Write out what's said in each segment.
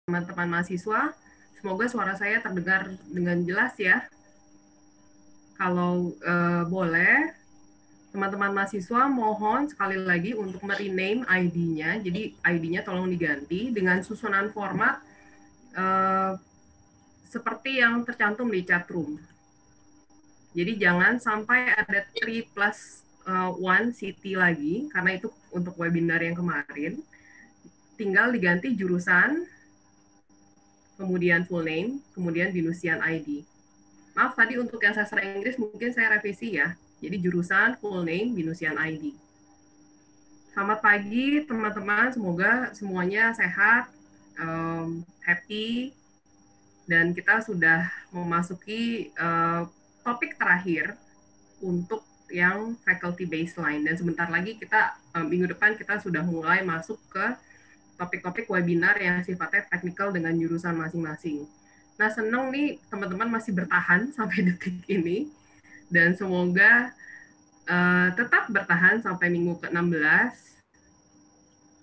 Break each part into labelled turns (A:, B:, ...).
A: teman-teman mahasiswa. Semoga suara saya terdengar dengan jelas ya. Kalau boleh, teman-teman mahasiswa mohon sekali lagi untuk merename ID-nya. Jadi ID-nya tolong diganti dengan susunan format seperti yang tercantum di chatroom. Jadi jangan sampai ada 3+1 city lagi, karena itu untuk webinar yang kemarin. Tinggal diganti jurusan, kemudian full name, kemudian binusian ID. Maaf, tadi untuk yang sastra Inggris mungkin saya revisi ya. Jadi jurusan, full name, binusian ID. Selamat pagi teman-teman, semoga semuanya sehat, happy, dan kita sudah memasuki topik terakhir untuk yang faculty baseline. Dan sebentar lagi kita, minggu depan kita sudah mulai masuk ke topik-topik webinar yang sifatnya teknikal dengan jurusan masing-masing. Nah, senang nih teman-teman masih bertahan sampai detik ini, dan semoga tetap bertahan sampai minggu ke-16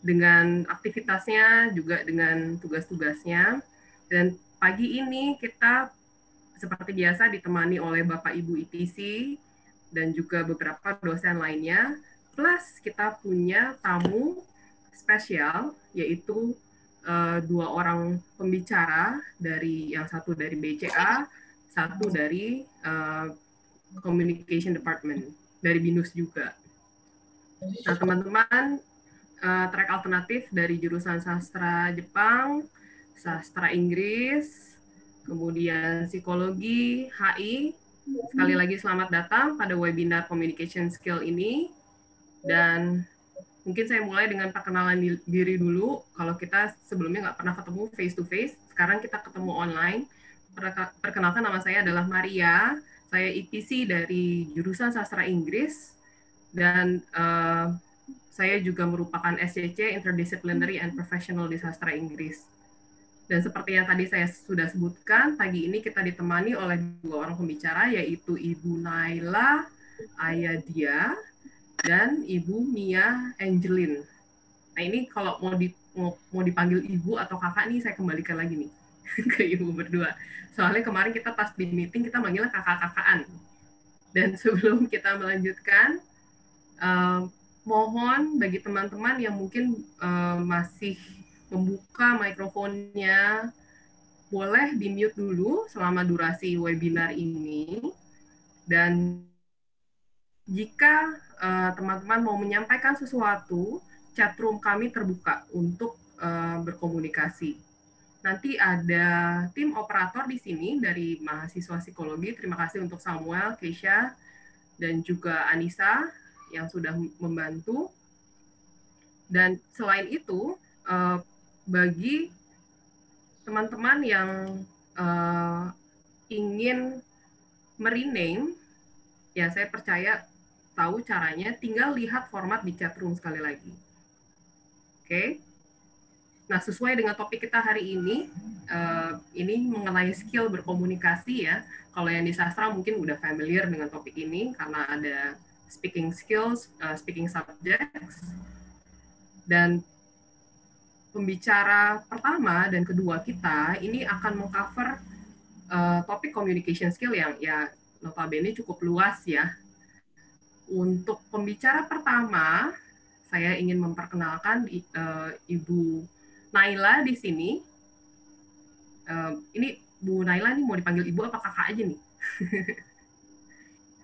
A: dengan aktivitasnya, juga dengan tugas-tugasnya. Dan pagi ini kita seperti biasa ditemani oleh Bapak Ibu ITC dan juga beberapa dosen lainnya, plus kita punya tamu spesial, yaitu 2 orang pembicara, dari yang satu dari BCA, satu dari Communication Department, dari BINUS juga. Nah, teman-teman, track alternatif dari jurusan sastra Jepang, sastra Inggris, kemudian psikologi, HI. Sekali lagi selamat datang pada webinar Communication Skill ini. Dan mungkin saya mulai dengan perkenalan diri dulu. Kalau kita sebelumnya nggak pernah ketemu face to face, sekarang kita ketemu online. Perkenalkan, nama saya adalah Maria. Saya IPC dari jurusan sastra Inggris, dan saya juga merupakan SCC Interdisciplinary and Professional di sastra Inggris. Dan seperti yang tadi saya sudah sebutkan, pagi ini kita ditemani oleh 2 orang pembicara, yaitu Ibu Naila Ayadia dan Ibu Mia Angelin. Nah, ini kalau mau dipanggil Ibu atau Kakak nih, saya kembalikan lagi nih ke Ibu berdua. Soalnya kemarin kita pas di meeting, kita manggilnya kakak-kakaan. Dan sebelum kita melanjutkan, mohon bagi teman-teman yang mungkin masih membuka mikrofonnya, boleh di-mute dulu selama durasi webinar ini. Dan jika teman-teman mau menyampaikan sesuatu, chatroom kami terbuka untuk berkomunikasi. Nanti ada tim operator di sini dari mahasiswa psikologi. Terima kasih untuk Samuel, Keisha, dan juga Anissa yang sudah membantu. Dan selain itu, bagi teman-teman yang ingin merename, ya saya percaya tahu caranya, tinggal lihat format di chatroom sekali lagi. Oke. Nah, sesuai dengan topik kita hari ini mengenai skill berkomunikasi ya. Kalau yang di sastra mungkin udah familiar dengan topik ini, karena ada speaking skills, speaking subjects. Dan pembicara pertama dan kedua kita ini akan mengcover topik communication skill yang ya notabene cukup luas ya. Untuk pembicara pertama, saya ingin memperkenalkan Ibu Naila di sini. Ini Bu Naila nih mau dipanggil Ibu apa Kakak aja nih?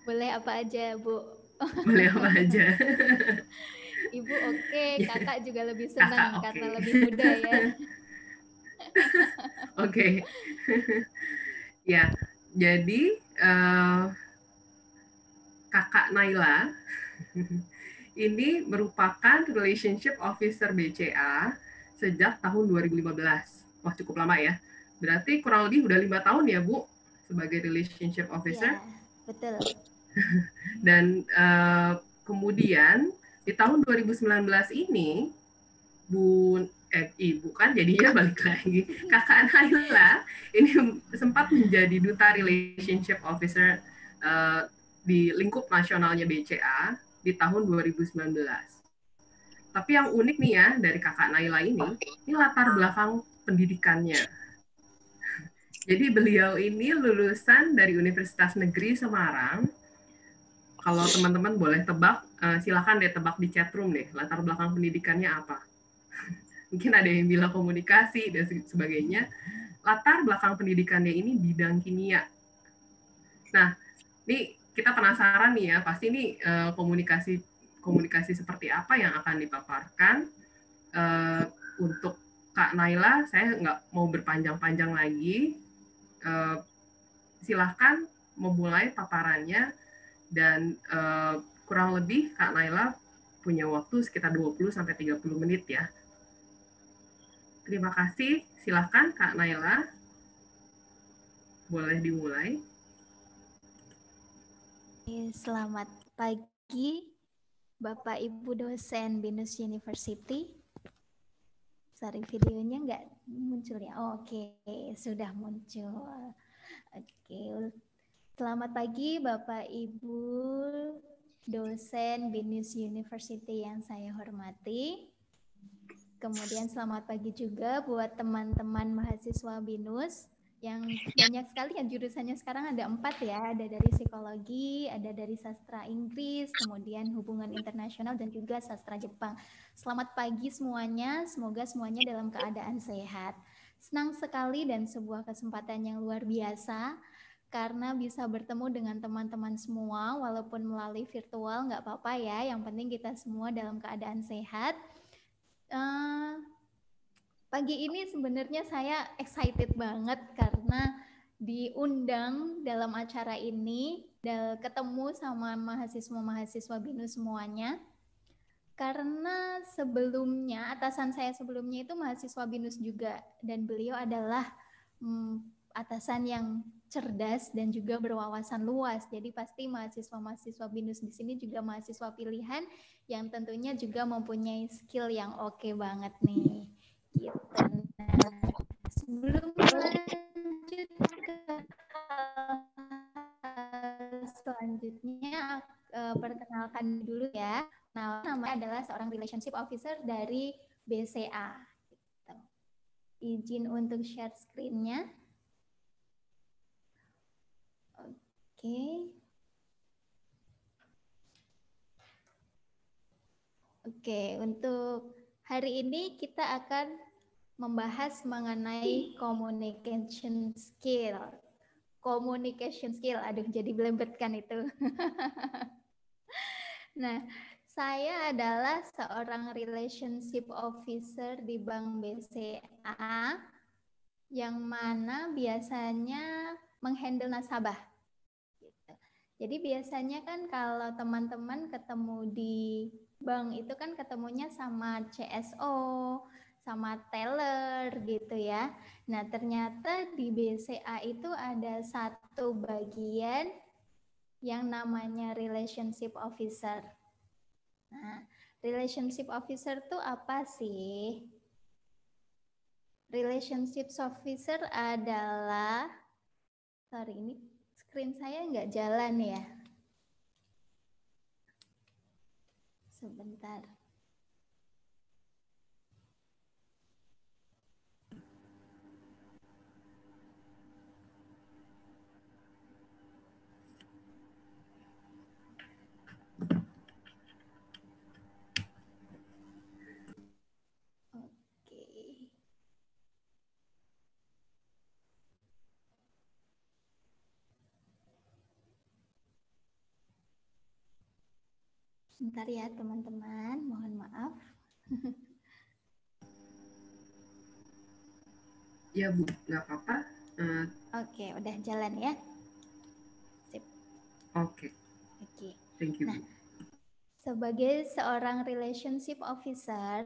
B: Boleh apa aja, Bu.
A: Boleh apa aja.
B: Ibu oke, Kakak juga lebih senang karena lebih muda ya.
A: Oke. Ya, jadi Kakak Naila ini merupakan Relationship Officer BCA sejak tahun 2015. Wah, cukup lama ya. Berarti kurang lebih udah 5 tahun ya, Bu, sebagai Relationship Officer.
B: Ya, betul.
A: Dan kemudian di tahun 2019 ini, Ibu kan jadinya balik lagi. Kakak Naila ini sempat menjadi Duta Relationship Officer di lingkup nasionalnya BCA di tahun 2019. Tapi yang unik nih ya dari Kakak Naila ini latar belakang pendidikannya. Jadi beliau ini lulusan dari Universitas Negeri Semarang. Kalau teman-teman boleh tebak, silakan deh tebak di chatroom deh, latar belakang pendidikannya apa. Mungkin ada yang bilang komunikasi dan sebagainya. Latar belakang pendidikannya ini bidang kimia. Nah, ini kita penasaran nih ya, pasti ini komunikasi seperti apa yang akan dipaparkan. Untuk Kak Naila, saya nggak mau berpanjang-panjang lagi. Silahkan memulai paparannya dan kurang lebih Kak Naila punya waktu sekitar 20-30 menit ya. Terima kasih. Silahkan Kak Naila. Boleh dimulai.
B: Selamat pagi Bapak Ibu dosen BINUS University. Sorry, videonya nggak muncul ya. Oke, sudah muncul. Oke, selamat pagi Bapak Ibu dosen BINUS University yang saya hormati. Kemudian selamat pagi juga buat teman-teman mahasiswa BINUS yang banyak sekali ya, jurusannya sekarang ada 4 ya, ada dari psikologi, ada dari sastra Inggris, kemudian hubungan internasional dan juga sastra Jepang. Selamat pagi semuanya, semoga semuanya dalam keadaan sehat. Senang sekali dan sebuah kesempatan yang luar biasa karena bisa bertemu dengan teman-teman semua walaupun melalui virtual nggak apa-apa ya, yang penting kita semua dalam keadaan sehat. Pagi ini sebenarnya saya excited banget karena diundang dalam acara ini dan ketemu sama mahasiswa-mahasiswa BINUS semuanya. Karena sebelumnya, atasan saya sebelumnya itu mahasiswa BINUS juga, dan beliau adalah atasan yang cerdas dan juga berwawasan luas. Jadi pasti mahasiswa-mahasiswa BINUS di sini juga mahasiswa pilihan yang tentunya juga mempunyai skill yang oke banget nih. Gitu. Nah, sebelum lanjut ke selanjutnya, perkenalkan dulu ya. Nah, namanya adalah seorang relationship officer dari BCA. Gitu. Izin untuk share screen-nya. Oke, untuk hari ini kita akan membahas mengenai communication skill. Communication skill, aduh jadi belibetkan itu. Nah, saya adalah seorang relationship officer di Bank BCA yang mana biasanya menghandle nasabah. Gitu. Jadi biasanya kan kalau teman-teman ketemu di bank itu kan ketemunya sama CSO, sama teller gitu ya. Nah, ternyata di BCA itu ada satu bagian yang namanya relationship officer. Nah, relationship officer itu apa sih? Relationship officer adalah, sorry ini screen saya nggak jalan ya. Sebentar. Sebentar ya teman-teman, mohon maaf.
A: Ya Bu, nggak apa-apa.
B: Oke, udah jalan ya. Sip.
A: Oke. Thank you.
B: Nah, sebagai seorang relationship officer,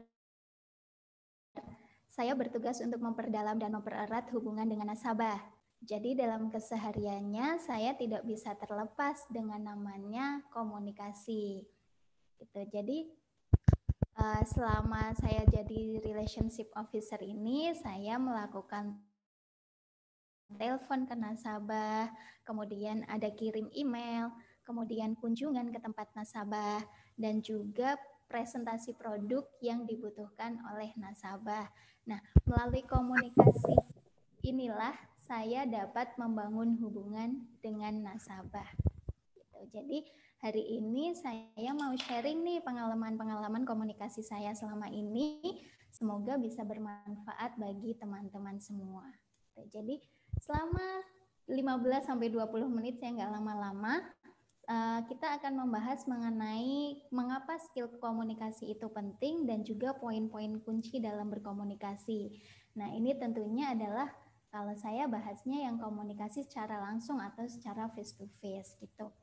B: saya bertugas untuk memperdalam dan mempererat hubungan dengan nasabah. Jadi dalam kesehariannya saya tidak bisa terlepas dengan namanya komunikasi. Gitu. Jadi selama saya jadi relationship officer ini, saya melakukan telepon ke nasabah, kemudian ada kirim email, kemudian kunjungan ke tempat nasabah, dan juga presentasi produk yang dibutuhkan oleh nasabah. Nah, melalui komunikasi inilah saya dapat membangun hubungan dengan nasabah. Gitu. Jadi hari ini saya mau sharing nih pengalaman-pengalaman komunikasi saya selama ini. Semoga bisa bermanfaat bagi teman-teman semua. Jadi selama 15-20 menit, saya nggak lama-lama, kita akan membahas mengenai mengapa skill komunikasi itu penting dan juga poin-poin kunci dalam berkomunikasi. Nah, ini tentunya adalah kalau saya bahasnya yang komunikasi secara langsung atau secara face to face gitu.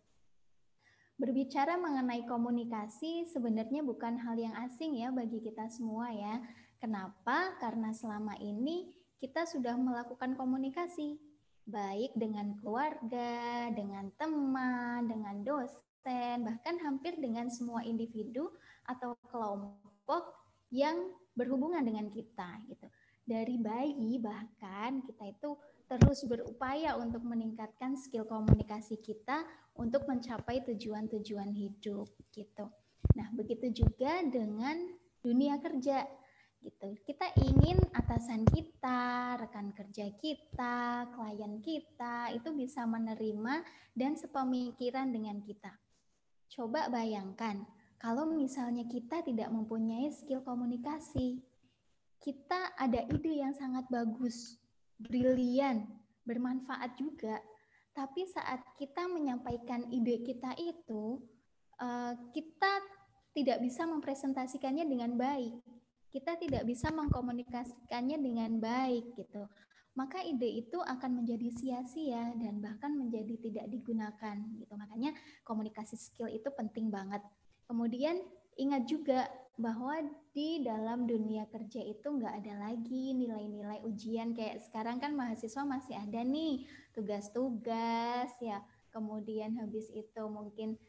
B: Berbicara mengenai komunikasi sebenarnya bukan hal yang asing ya bagi kita semua ya. Kenapa? Karena selama ini kita sudah melakukan komunikasi baik dengan keluarga, dengan teman, dengan dosen, bahkan hampir dengan semua individu atau kelompok yang berhubungan dengan kita gitu. Dari bayi bahkan kita itu terus berupaya untuk meningkatkan skill komunikasi kita untuk mencapai tujuan-tujuan hidup gitu. Nah, begitu juga dengan dunia kerja gitu. Kita ingin atasan kita, rekan kerja kita, klien kita itu bisa menerima dan sepemikiran dengan kita. Coba bayangkan kalau misalnya kita tidak mempunyai skill komunikasi. Kita ada ide yang sangat bagus, brilian, bermanfaat juga, tapi saat kita menyampaikan ide kita itu, kita tidak bisa mempresentasikannya dengan baik. Kita tidak bisa mengkomunikasikannya dengan baik gitu. Maka ide itu akan menjadi sia-sia dan bahkan menjadi tidak digunakan gitu. Makanya komunikasi skill itu penting banget. Kemudian ingat juga bahwa di dalam dunia kerja itu nggak ada lagi nilai-nilai ujian kayak sekarang kan mahasiswa masih ada nih tugas-tugas ya, kemudian habis itu mungkin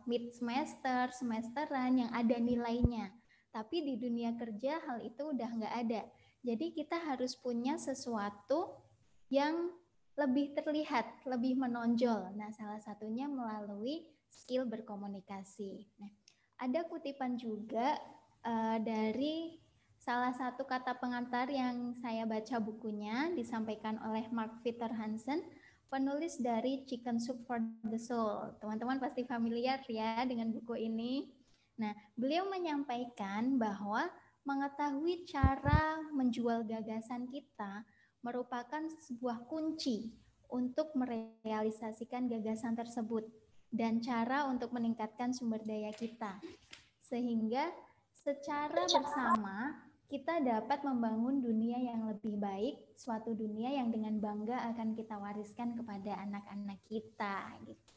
B: mid semester, semesteran yang ada nilainya. Tapi di dunia kerja hal itu udah nggak ada. Jadi kita harus punya sesuatu yang lebih terlihat, lebih menonjol. Nah, salah satunya melalui skill berkomunikasi. Nah, ada kutipan juga dari salah satu kata pengantar yang saya baca bukunya, disampaikan oleh Mark Peter Hansen, penulis dari Chicken Soup for the Soul. Teman-teman pasti familiar ya dengan buku ini. Nah, beliau menyampaikan bahwa mengetahui cara menjual gagasan kita merupakan sebuah kunci untuk merealisasikan gagasan tersebut dan cara untuk meningkatkan sumber daya kita. Sehingga secara bersama kita dapat membangun dunia yang lebih baik, suatu dunia yang dengan bangga akan kita wariskan kepada anak-anak kita. Gitu.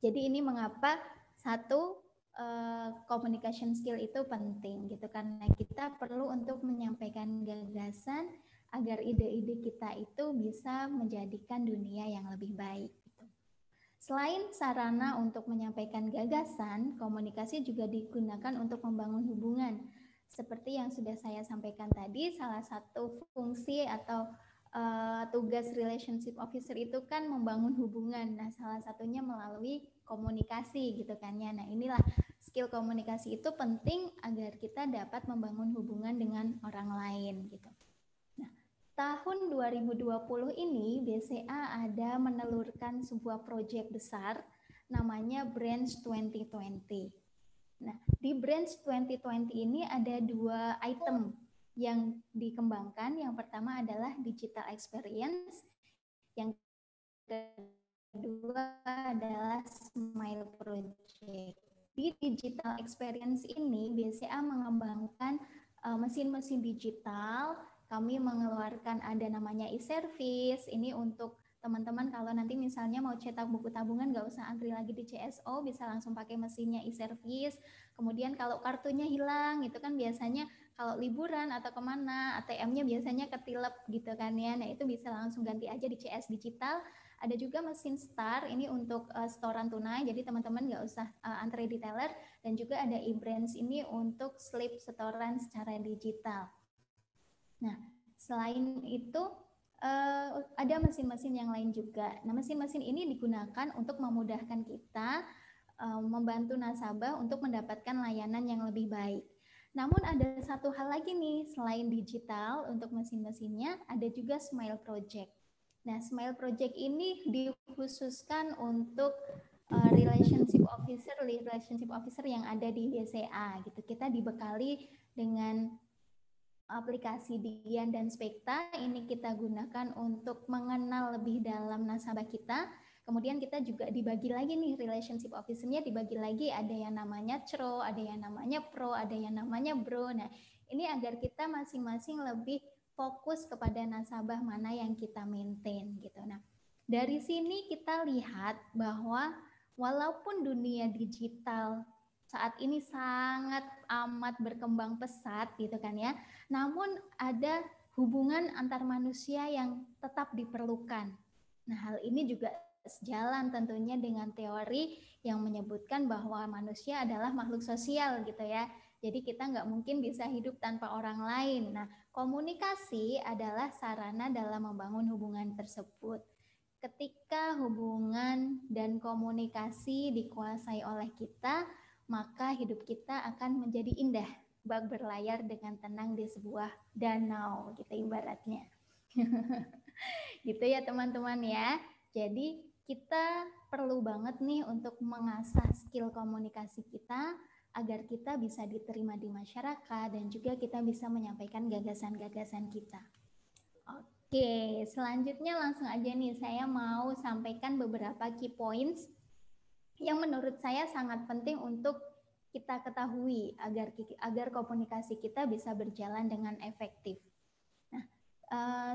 B: Jadi ini mengapa satu communication skill itu penting gitu, karena kita perlu untuk menyampaikan gagasan agar ide-ide kita itu bisa menjadikan dunia yang lebih baik. Gitu. Selain sarana untuk menyampaikan gagasan, komunikasi juga digunakan untuk membangun hubungan. Seperti yang sudah saya sampaikan tadi, salah satu fungsi atau tugas relationship officer itu kan membangun hubungan. Nah, salah satunya melalui komunikasi gitu kan ya. Nah, inilah skill komunikasi itu penting agar kita dapat membangun hubungan dengan orang lain gitu. Nah, tahun 2020 ini BCA ada menelurkan sebuah proyek besar namanya Branch 2020. Nah, di Branch 2020 ini ada 2 item yang dikembangkan. Yang pertama adalah digital experience, yang kedua adalah Smile Project. Di digital experience ini BCA mengembangkan mesin-mesin digital. Kami mengeluarkan ada namanya e-service, ini untuk teman-teman kalau nanti misalnya mau cetak buku tabungan nggak usah antri lagi di CSO, bisa langsung pakai mesinnya e-service. Kemudian kalau kartunya hilang itu kan biasanya kalau liburan atau kemana ATM-nya biasanya ketilep gitu kan ya. Nah itu bisa langsung ganti aja di CS Digital. Ada juga mesin Star, ini untuk setoran tunai, jadi teman-teman nggak usah antre di teller. Dan juga ada e-branch ini untuk slip setoran secara digital. Nah selain itu ada mesin-mesin yang lain juga. Nah, mesin-mesin ini digunakan untuk memudahkan kita membantu nasabah untuk mendapatkan layanan yang lebih baik. Namun ada satu hal lagi nih, selain digital untuk mesin-mesinnya, ada juga Smile Project. Nah, Smile Project ini dikhususkan untuk relationship officer yang ada di BCA gitu. Kita dibekali dengan aplikasi Dian dan Spekta. Ini kita gunakan untuk mengenal lebih dalam nasabah kita. Kemudian kita juga dibagi lagi nih, relationship officer-nya dibagi lagi, ada yang namanya CRO, ada yang namanya Pro, ada yang namanya Bro. Nah, ini agar kita masing-masing lebih fokus kepada nasabah mana yang kita maintain gitu. Nah, dari sini kita lihat bahwa walaupun dunia digital saat ini sangat amat berkembang pesat gitu kan ya, namun ada hubungan antar manusia yang tetap diperlukan. Nah, hal ini juga sejalan tentunya dengan teori yang menyebutkan bahwa manusia adalah makhluk sosial gitu ya. Jadi kita nggak mungkin bisa hidup tanpa orang lain. Nah, komunikasi adalah sarana dalam membangun hubungan tersebut. Ketika hubungan dan komunikasi dikuasai oleh kita, maka hidup kita akan menjadi indah, bak berlayar dengan tenang di sebuah danau gitu ibaratnya. Gitu ya teman-teman ya. Jadi kita perlu banget nih untuk mengasah skill komunikasi kita agar kita bisa diterima di masyarakat dan juga kita bisa menyampaikan gagasan-gagasan kita. Oke, selanjutnya langsung aja nih saya mau sampaikan beberapa key points yang menurut saya sangat penting untuk kita ketahui agar komunikasi kita bisa berjalan dengan efektif. Nah,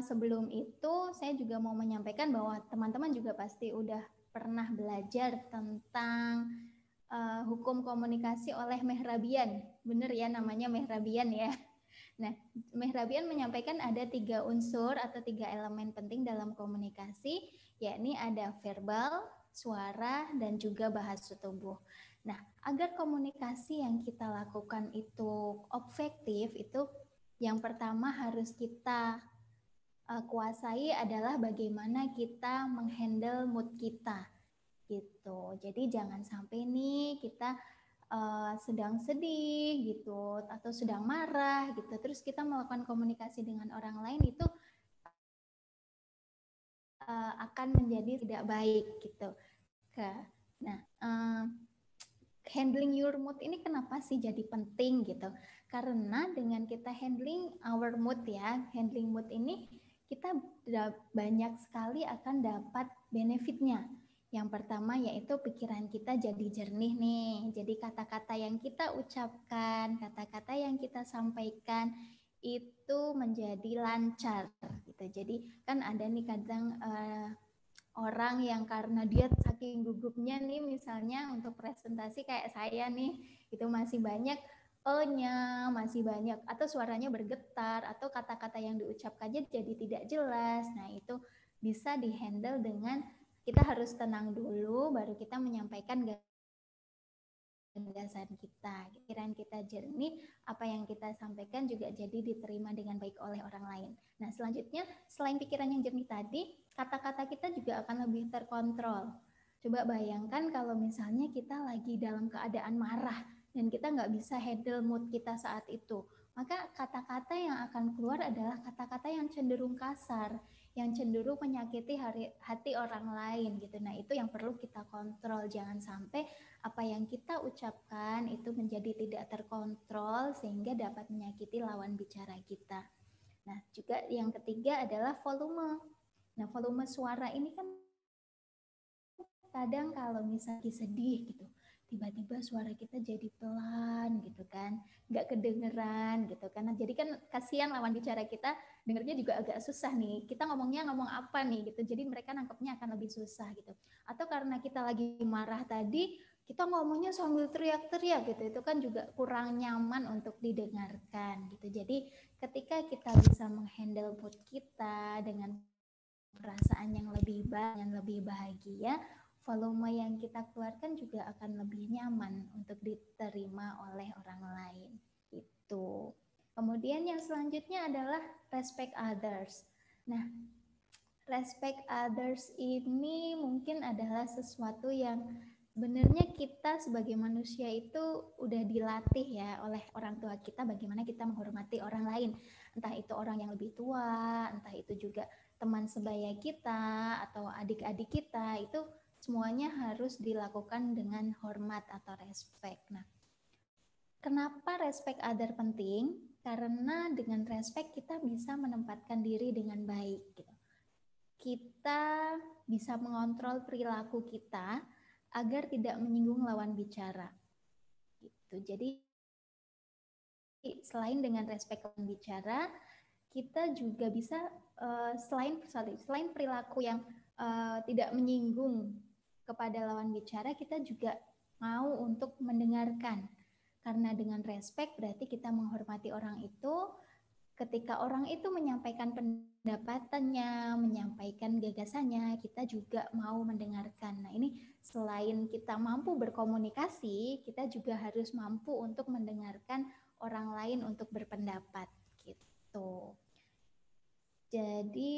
B: sebelum itu saya juga mau menyampaikan bahwa teman-teman juga pasti udah pernah belajar tentang hukum komunikasi oleh Mehrabian. Bener ya namanya Mehrabian ya. Nah, Mehrabian menyampaikan ada 3 unsur atau 3 elemen penting dalam komunikasi, yakni ada verbal, suara, dan juga bahasa tubuh. Nah, agar komunikasi yang kita lakukan itu efektif, itu yang pertama harus kita kuasai adalah bagaimana kita menghandle mood kita gitu. Jadi jangan sampai nih kita sedang sedih gitu atau sedang marah gitu, terus kita melakukan komunikasi dengan orang lain itu akan menjadi tidak baik gitu. Nah, handling your mood ini kenapa sih jadi penting gitu? Karena dengan kita handling our mood ya, handling mood ini kita banyak sekali akan dapat benefitnya. Yang pertama yaitu pikiran kita jadi jernih nih. Jadi kata-kata yang kita ucapkan, kata-kata yang kita sampaikan itu menjadi lancar gitu. Jadi kan ada nih kadang orang yang karena dia saking gugupnya nih misalnya untuk presentasi kayak saya nih itu masih banyak E-nya, masih banyak atau suaranya bergetar atau kata-kata yang diucapkannya jadi tidak jelas. Nah, itu bisa dihandle dengan kita harus tenang dulu baru kita menyampaikan gagasan kita, pikiran kita jernih, apa yang kita sampaikan juga jadi diterima dengan baik oleh orang lain. Nah, selanjutnya selain pikiran yang jernih tadi, kata-kata kita juga akan lebih terkontrol. Coba bayangkan kalau misalnya kita lagi dalam keadaan marah dan kita nggak bisa handle mood kita saat itu, maka kata-kata yang akan keluar adalah kata-kata yang cenderung kasar, yang cenderung menyakiti hati orang lain gitu. Nah, itu yang perlu kita kontrol, jangan sampai apa yang kita ucapkan itu menjadi tidak terkontrol sehingga dapat menyakiti lawan bicara kita. Nah, juga yang ketiga adalah volume. Nah, volume suara ini kan kadang kalau misalnya sedih gitu, tiba-tiba suara kita jadi pelan gitu kan, nggak kedengeran gitu kan. Nah, jadi kan kasihan lawan bicara kita, dengernya juga agak susah nih. Kita ngomongnya ngomong apa nih gitu, jadi mereka nangkepnya akan lebih susah gitu. Atau karena kita lagi marah tadi, kita ngomongnya sambil teriak-teriak gitu, itu kan juga kurang nyaman untuk didengarkan gitu. Jadi ketika kita bisa menghandle mood kita dengan perasaan yang lebih baik, yang lebih bahagia, volume yang kita keluarkan juga akan lebih nyaman untuk diterima oleh orang lain. Itu. Kemudian yang selanjutnya adalah respect others. Nah, respect others ini mungkin adalah sesuatu yang sebenarnya kita sebagai manusia itu udah dilatih ya oleh orang tua kita bagaimana kita menghormati orang lain. Entah itu orang yang lebih tua, entah itu juga teman sebaya kita atau adik-adik kita, itu semuanya harus dilakukan dengan hormat atau respect. Nah, kenapa respect other penting? Karena dengan respect kita bisa menempatkan diri dengan baik gitu. Kita bisa mengontrol perilaku kita agar tidak menyinggung lawan bicara. Gitu. Jadi selain dengan respect lawan bicara, kita juga bisa selain perilaku yang tidak menyinggung kepada lawan bicara, kita juga mau untuk mendengarkan. Karena dengan respect berarti kita menghormati orang itu. Ketika orang itu menyampaikan pendapatannya, menyampaikan gagasannya, kita juga mau mendengarkan. Nah, ini selain kita mampu berkomunikasi, kita juga harus mampu untuk mendengarkan orang lain untuk berpendapat gitu. Jadi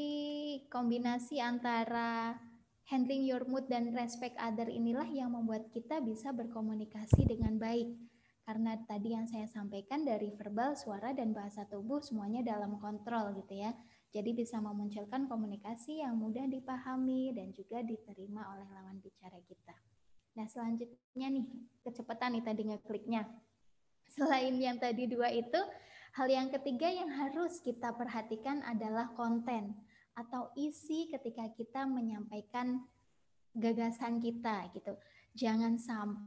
B: kombinasi antara handling your mood dan respect other inilah yang membuat kita bisa berkomunikasi dengan baik. Karena tadi yang saya sampaikan dari verbal, suara, dan bahasa tubuh semuanya dalam kontrol gitu ya. Jadi bisa memunculkan komunikasi yang mudah dipahami dan juga diterima oleh lawan bicara kita. Nah selanjutnya nih, kecepatan nih tadi ngekliknya. Selain yang tadi dua itu, hal yang ketiga yang harus kita perhatikan adalah konten atau isi ketika kita menyampaikan gagasan kita gitu. Jangan sampai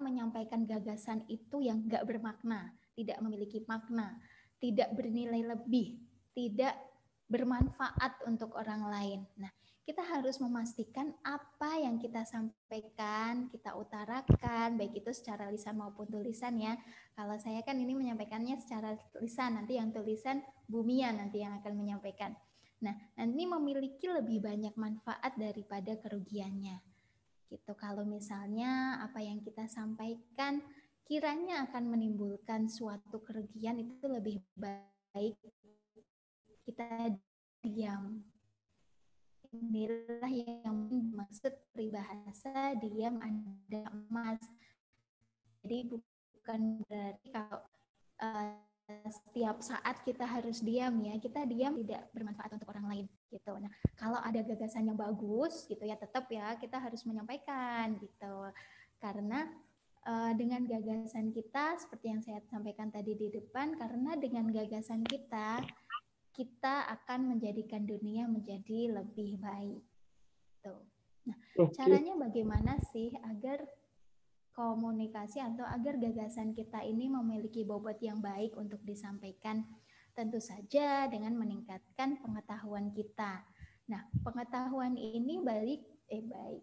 B: menyampaikan gagasan itu yang nggak bermakna, tidak memiliki makna, tidak bernilai lebih, tidak bermanfaat untuk orang lain. Nah, kita harus memastikan apa yang kita sampaikan, kita utarakan, baik itu secara lisan maupun tulisan ya. Kalau saya kan ini menyampaikannya secara lisan, nanti yang tulisan Bumian nanti yang akan menyampaikan. Nah, nanti memiliki lebih banyak manfaat daripada kerugiannya. Gitu. Kalau misalnya apa yang kita sampaikan kiranya akan menimbulkan suatu kerugian, itu lebih baik kita diam. Inilah yang dimaksud peribahasa diam ada emas. Jadi bukan berarti kalau setiap saat kita harus diam ya, kita diam tidak bermanfaat untuk orang lain gitu. Nah, kalau ada gagasan yang bagus gitu ya, tetap ya kita harus menyampaikan gitu. Karena dengan gagasan kita seperti yang saya sampaikan tadi di depan, karena dengan gagasan kita akan menjadikan dunia menjadi lebih baik. Tuh. Nah, caranya bagaimana sih agar komunikasi atau agar gagasan kita ini memiliki bobot yang baik untuk disampaikan? Tentu saja dengan meningkatkan pengetahuan kita. Nah, pengetahuan ini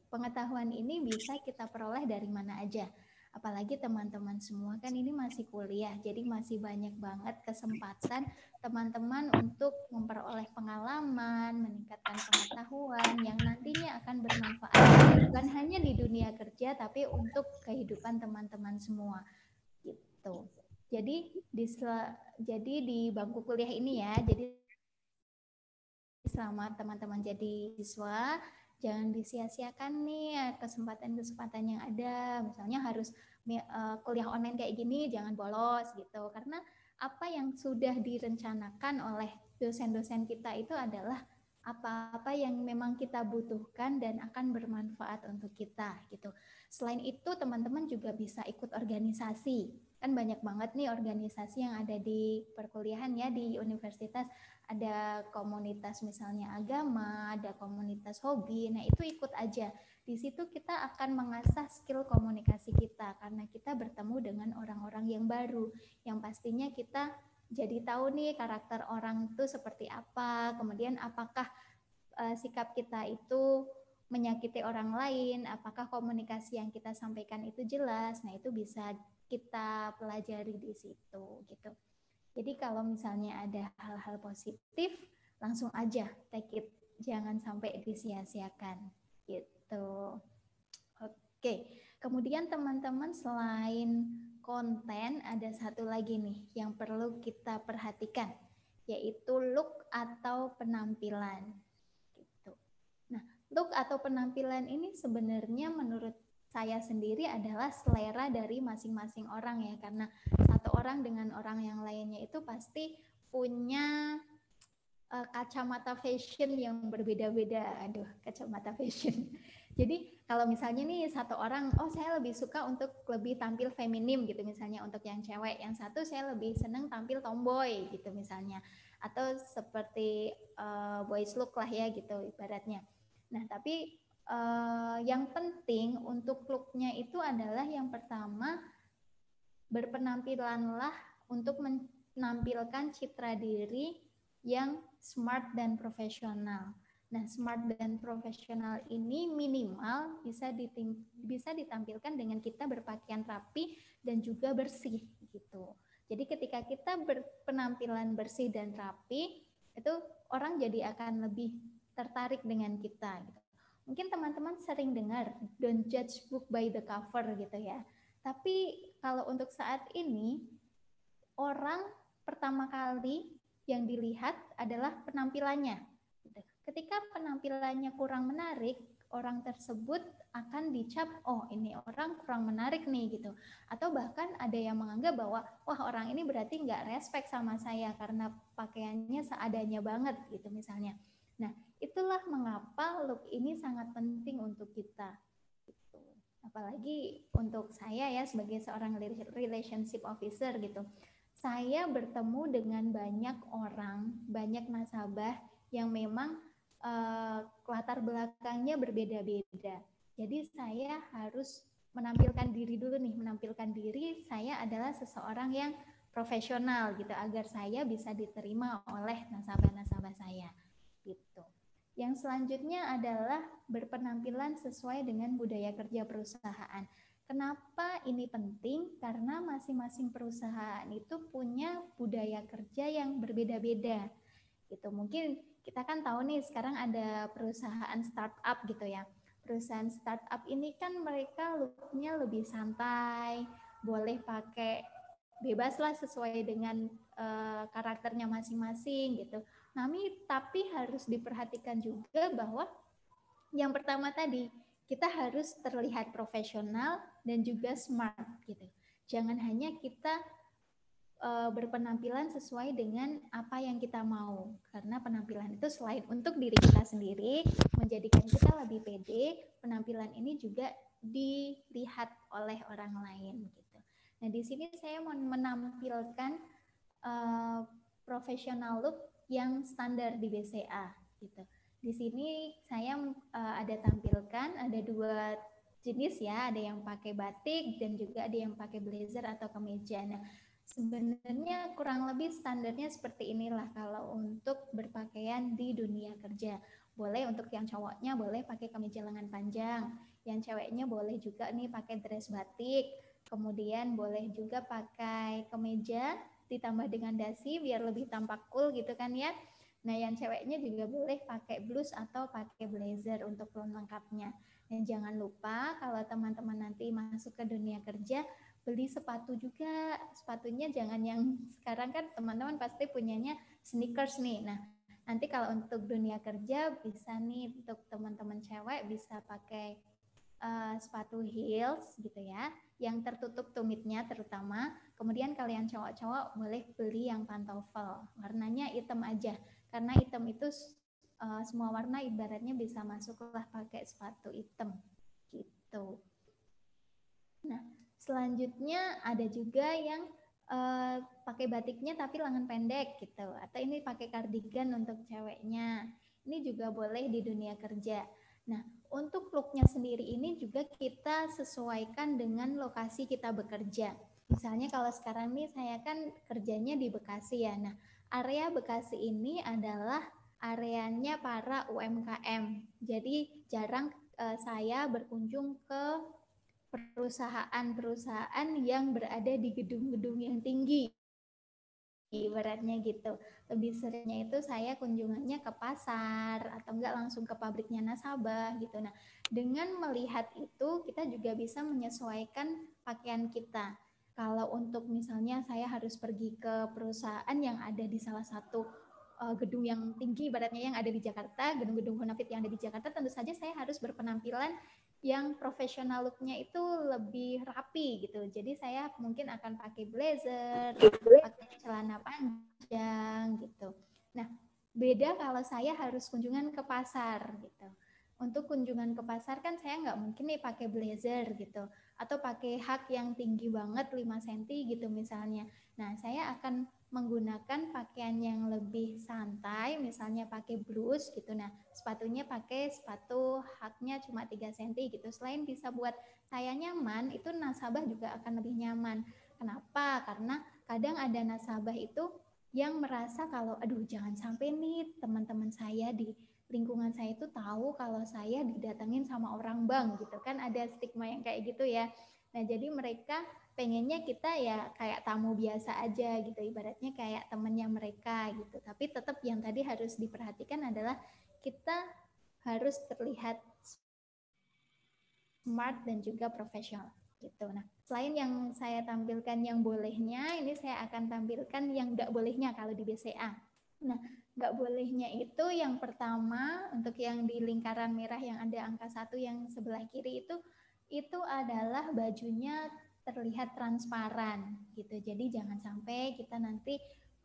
B: pengetahuan ini bisa kita peroleh dari mana aja. Apalagi teman-teman semua kan ini masih kuliah, jadi masih banyak banget kesempatan teman-teman untuk memperoleh pengalaman, meningkatkan pengetahuan yang nantinya akan bermanfaat bukan hanya di dunia kerja tapi untuk kehidupan teman-teman semua gitu. Jadi di bangku kuliah ini ya, jadi selama teman-teman jadi siswa, jangan disia-siakan nih kesempatan-kesempatan yang ada. Misalnya harus kuliah online kayak gini, jangan bolos gitu. Karena apa yang sudah direncanakan oleh dosen-dosen kita itu adalah apa-apa yang memang kita butuhkan dan akan bermanfaat untuk kita gitu. Selain itu teman-teman juga bisa ikut organisasi. Kan banyak banget nih organisasi yang ada di perkuliahan ya, di universitas. Ada komunitas misalnya agama, ada komunitas hobi. Nah, itu ikut aja. Di situ kita akan mengasah skill komunikasi kita karena kita bertemu dengan orang-orang yang baru yang pastinya kita jadi tahu nih karakter orang itu seperti apa, kemudian apakah sikap kita itu menyakiti orang lain, apakah komunikasi yang kita sampaikan itu jelas. Nah, itu bisa kita pelajari di situ gitu. Jadi kalau misalnya ada hal-hal positif, langsung aja take it, jangan sampai disia-siakan gitu. Oke, kemudian teman-teman selain konten ada satu lagi nih yang perlu kita perhatikan, yaitu look atau penampilan. Gitu. Nah, look atau penampilan ini sebenarnya menurut saya sendiri adalah selera dari masing-masing orang ya, karena satu orang dengan orang yang lainnya itu pasti punya kacamata fashion yang berbeda-beda. Aduh, kacamata fashion. Jadi kalau misalnya nih satu orang, oh saya lebih suka untuk lebih tampil feminim gitu misalnya untuk yang cewek, yang satu saya lebih seneng tampil tomboy gitu misalnya, atau seperti boys look lah ya gitu ibaratnya. Nah tapi yang penting untuk looknya itu adalah yang pertama, berpenampilanlah untuk menampilkan citra diri yang smart dan profesional. Nah, smart dan profesional ini minimal bisa ditampilkan dengan kita berpakaian rapi dan juga bersih gitu. Jadi ketika kita berpenampilan bersih dan rapi, itu orang jadi akan lebih tertarik dengan kita gitu. Mungkin teman-teman sering dengar don't judge book by the cover gitu ya. Tapi kalau untuk saat ini, orang pertama kali yang dilihat adalah penampilannya. Ketika penampilannya kurang menarik, orang tersebut akan dicap, oh ini orang kurang menarik nih gitu. Atau bahkan ada yang menganggap bahwa, wah orang ini berarti nggak respect sama saya karena pakaiannya seadanya banget gitu misalnya. Nah, itulah mengapa look ini sangat penting untuk kita. Apalagi untuk saya ya sebagai seorang relationship officer gitu, saya bertemu dengan banyak orang, banyak nasabah yang memang latar belakangnya berbeda-beda. Jadi saya harus menampilkan diri dulu nih, menampilkan diri saya adalah seseorang yang profesional gitu agar saya bisa diterima oleh nasabah-nasabah saya gitu. Yang selanjutnya adalah berpenampilan sesuai dengan budaya kerja perusahaan. Kenapa ini penting? Karena masing-masing perusahaan itu punya budaya kerja yang berbeda-beda. Gitu. Mungkin kita kan tahu nih sekarang ada perusahaan startup gitu ya. Perusahaan startup ini kan mereka looknya lebih santai, boleh pakai bebas lah sesuai dengan karakternya masing-masing gitu. Tapi harus diperhatikan juga bahwa yang pertama tadi, kita harus terlihat profesional dan juga smart gitu. Jangan hanya kita berpenampilan sesuai dengan apa yang kita mau. Karena penampilan itu selain untuk diri kita sendiri, menjadikan kita lebih pede, penampilan ini juga dilihat oleh orang lain gitu. Nah, di sini saya mau menampilkan professional look yang standar di BCA gitu. Di sini saya ada tampilkan ada dua jenis ya, ada yang pakai batik dan juga ada yang pakai blazer atau kemeja. Nah, sebenarnya kurang lebih standarnya seperti inilah kalau untuk berpakaian di dunia kerja. Boleh untuk yang cowoknya boleh pakai kemeja lengan panjang, yang ceweknya boleh juga nih pakai dress batik, kemudian boleh juga pakai kemeja ditambah dengan dasi biar lebih tampak cool gitu kan ya. Nah, yang ceweknya juga boleh pakai blus atau pakai blazer untuk lengkapnya. Dan jangan lupa kalau teman-teman nanti masuk ke dunia kerja, beli sepatu juga. Sepatunya jangan yang sekarang kan teman-teman pasti punyanya sneakers nih. Nah, nanti kalau untuk dunia kerja bisa nih untuk teman-teman cewek bisa pakai sepatu heels gitu ya, yang tertutup tumitnya terutama. Kemudian kalian cowok-cowok boleh beli yang pantofel, warnanya hitam aja, karena hitam itu semua warna ibaratnya bisa masuklah pakai sepatu hitam gitu. Nah, selanjutnya ada juga yang pakai batiknya tapi lengan pendek gitu, atau ini pakai kardigan untuk ceweknya. Ini juga boleh di dunia kerja. Nah, untuk looknya sendiri ini juga kita sesuaikan dengan lokasi kita bekerja. Misalnya kalau sekarang nih saya kan kerjanya di Bekasi ya. Nah, area Bekasi ini adalah areanya para UMKM. Jadi jarang saya berkunjung ke perusahaan-perusahaan yang berada di gedung-gedung yang tinggi. Ibaratnya gitu. Lebih seringnya itu saya kunjungannya ke pasar atau enggak langsung ke pabriknya nasabah gitu. Nah, dengan melihat itu kita juga bisa menyesuaikan pakaian kita. Kalau untuk misalnya saya harus pergi ke perusahaan yang ada di salah satu gedung yang tinggi ibaratnya yang ada di Jakarta, gedung-gedung Bonafit yang ada di Jakarta, tentu saja saya harus berpenampilan yang profesional look-nya itu lebih rapi gitu. Jadi saya mungkin akan pakai blazer, pakai celana panjang gitu. Nah, beda kalau saya harus kunjungan ke pasar gitu. Untuk kunjungan ke pasar kan saya nggak mungkin nih pakai blazer gitu. Atau pakai hak yang tinggi banget 5 cm gitu misalnya. Nah, saya akan menggunakan pakaian yang lebih santai, misalnya pakai blus gitu. Nah, sepatunya pakai sepatu haknya cuma 3 cm gitu. Selain bisa buat saya nyaman, itu nasabah juga akan lebih nyaman. Kenapa? Karena kadang ada nasabah itu yang merasa kalau aduh jangan sampai nih teman-teman saya di lingkungan saya itu tahu kalau saya didatengin sama orang bank gitu kan, ada stigma yang kayak gitu ya. Nah, jadi mereka pengennya kita ya kayak tamu biasa aja gitu, ibaratnya kayak temennya mereka gitu. Tapi tetap yang tadi harus diperhatikan adalah kita harus terlihat smart dan juga profesional gitu. Nah, selain yang saya tampilkan yang bolehnya, ini saya akan tampilkan yang nggak bolehnya kalau di BCA. Nah, nggak bolehnya itu yang pertama untuk yang di lingkaran merah yang ada angka 1 yang sebelah kiri itu adalah bajunya terlihat transparan gitu. Jadi jangan sampai kita nanti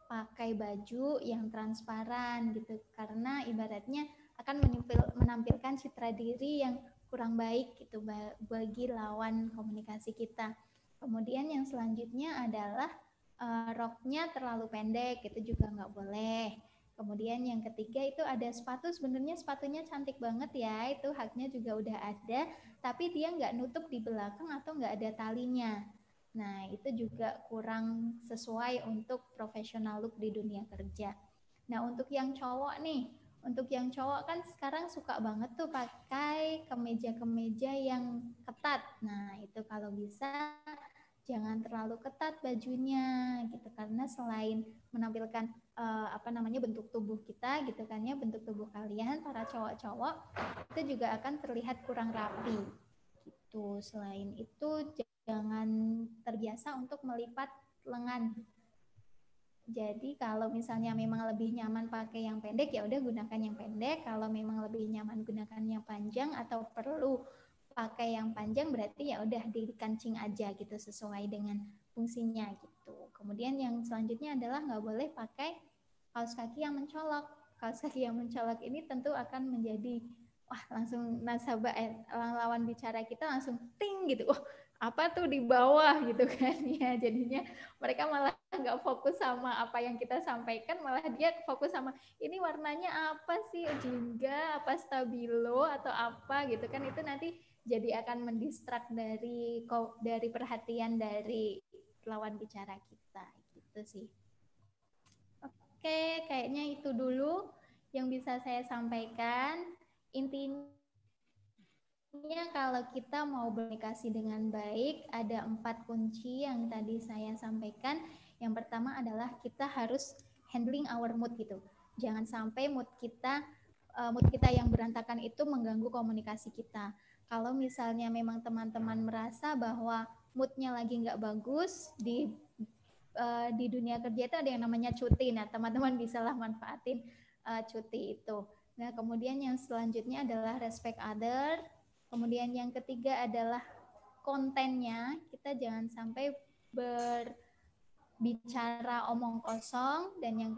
B: pakai baju yang transparan gitu, karena ibaratnya akan menampilkan citra diri yang kurang baik gitu bagi lawan komunikasi kita. Kemudian yang selanjutnya adalah roknya terlalu pendek, itu juga nggak boleh. Kemudian yang ketiga itu ada sepatu, sebenarnya sepatunya cantik banget ya, itu haknya juga udah ada, tapi dia nggak nutup di belakang atau nggak ada talinya. Nah, itu juga kurang sesuai untuk professional look di dunia kerja. Nah, untuk yang cowok nih, untuk yang cowok kan sekarang suka banget tuh pakai kemeja-kemeja yang ketat. Nah, itu kalau bisa jangan terlalu ketat bajunya gitu, karena selain menampilkan bentuk tubuh kita gitu kan ya, bentuk tubuh kalian para cowok-cowok itu juga akan terlihat kurang rapi gitu. Selain itu jangan terbiasa untuk melipat lengan. Jadi kalau misalnya memang lebih nyaman pakai yang pendek, ya udah gunakan yang pendek. Kalau memang lebih nyaman gunakan yang panjang atau perlu pakai yang panjang, berarti ya udah dikancing aja gitu sesuai dengan fungsinya gitu. Kemudian yang selanjutnya adalah nggak boleh pakai kaos kaki yang mencolok. Kaos kaki yang mencolok ini tentu akan menjadi langsung nasabah lawan bicara kita langsung ting gitu. Apa tuh di bawah gitu kan ya, jadinya mereka malah nggak fokus sama apa yang kita sampaikan, malah dia fokus sama ini warnanya apa sih, jingga apa stabilo atau apa gitu kan, itu nanti jadi akan mendistrak dari perhatian dari lawan bicara kita gitu sih. Oke, kayaknya itu dulu yang bisa saya sampaikan. Intinya kalau kita mau berkomunikasi dengan baik, ada 4 kunci yang tadi saya sampaikan. Yang pertama adalah kita harus handling our mood gitu. Jangan sampai mood kita yang berantakan itu mengganggu komunikasi kita. Kalau misalnya memang teman-teman merasa bahwa moodnya lagi nggak bagus di dunia kerja itu ada yang namanya cuti. Nah, teman-teman bisalah manfaatin cuti itu. Nah, kemudian yang selanjutnya adalah respect other. Kemudian yang ketiga adalah kontennya, kita jangan sampai berbicara omong kosong. Dan yang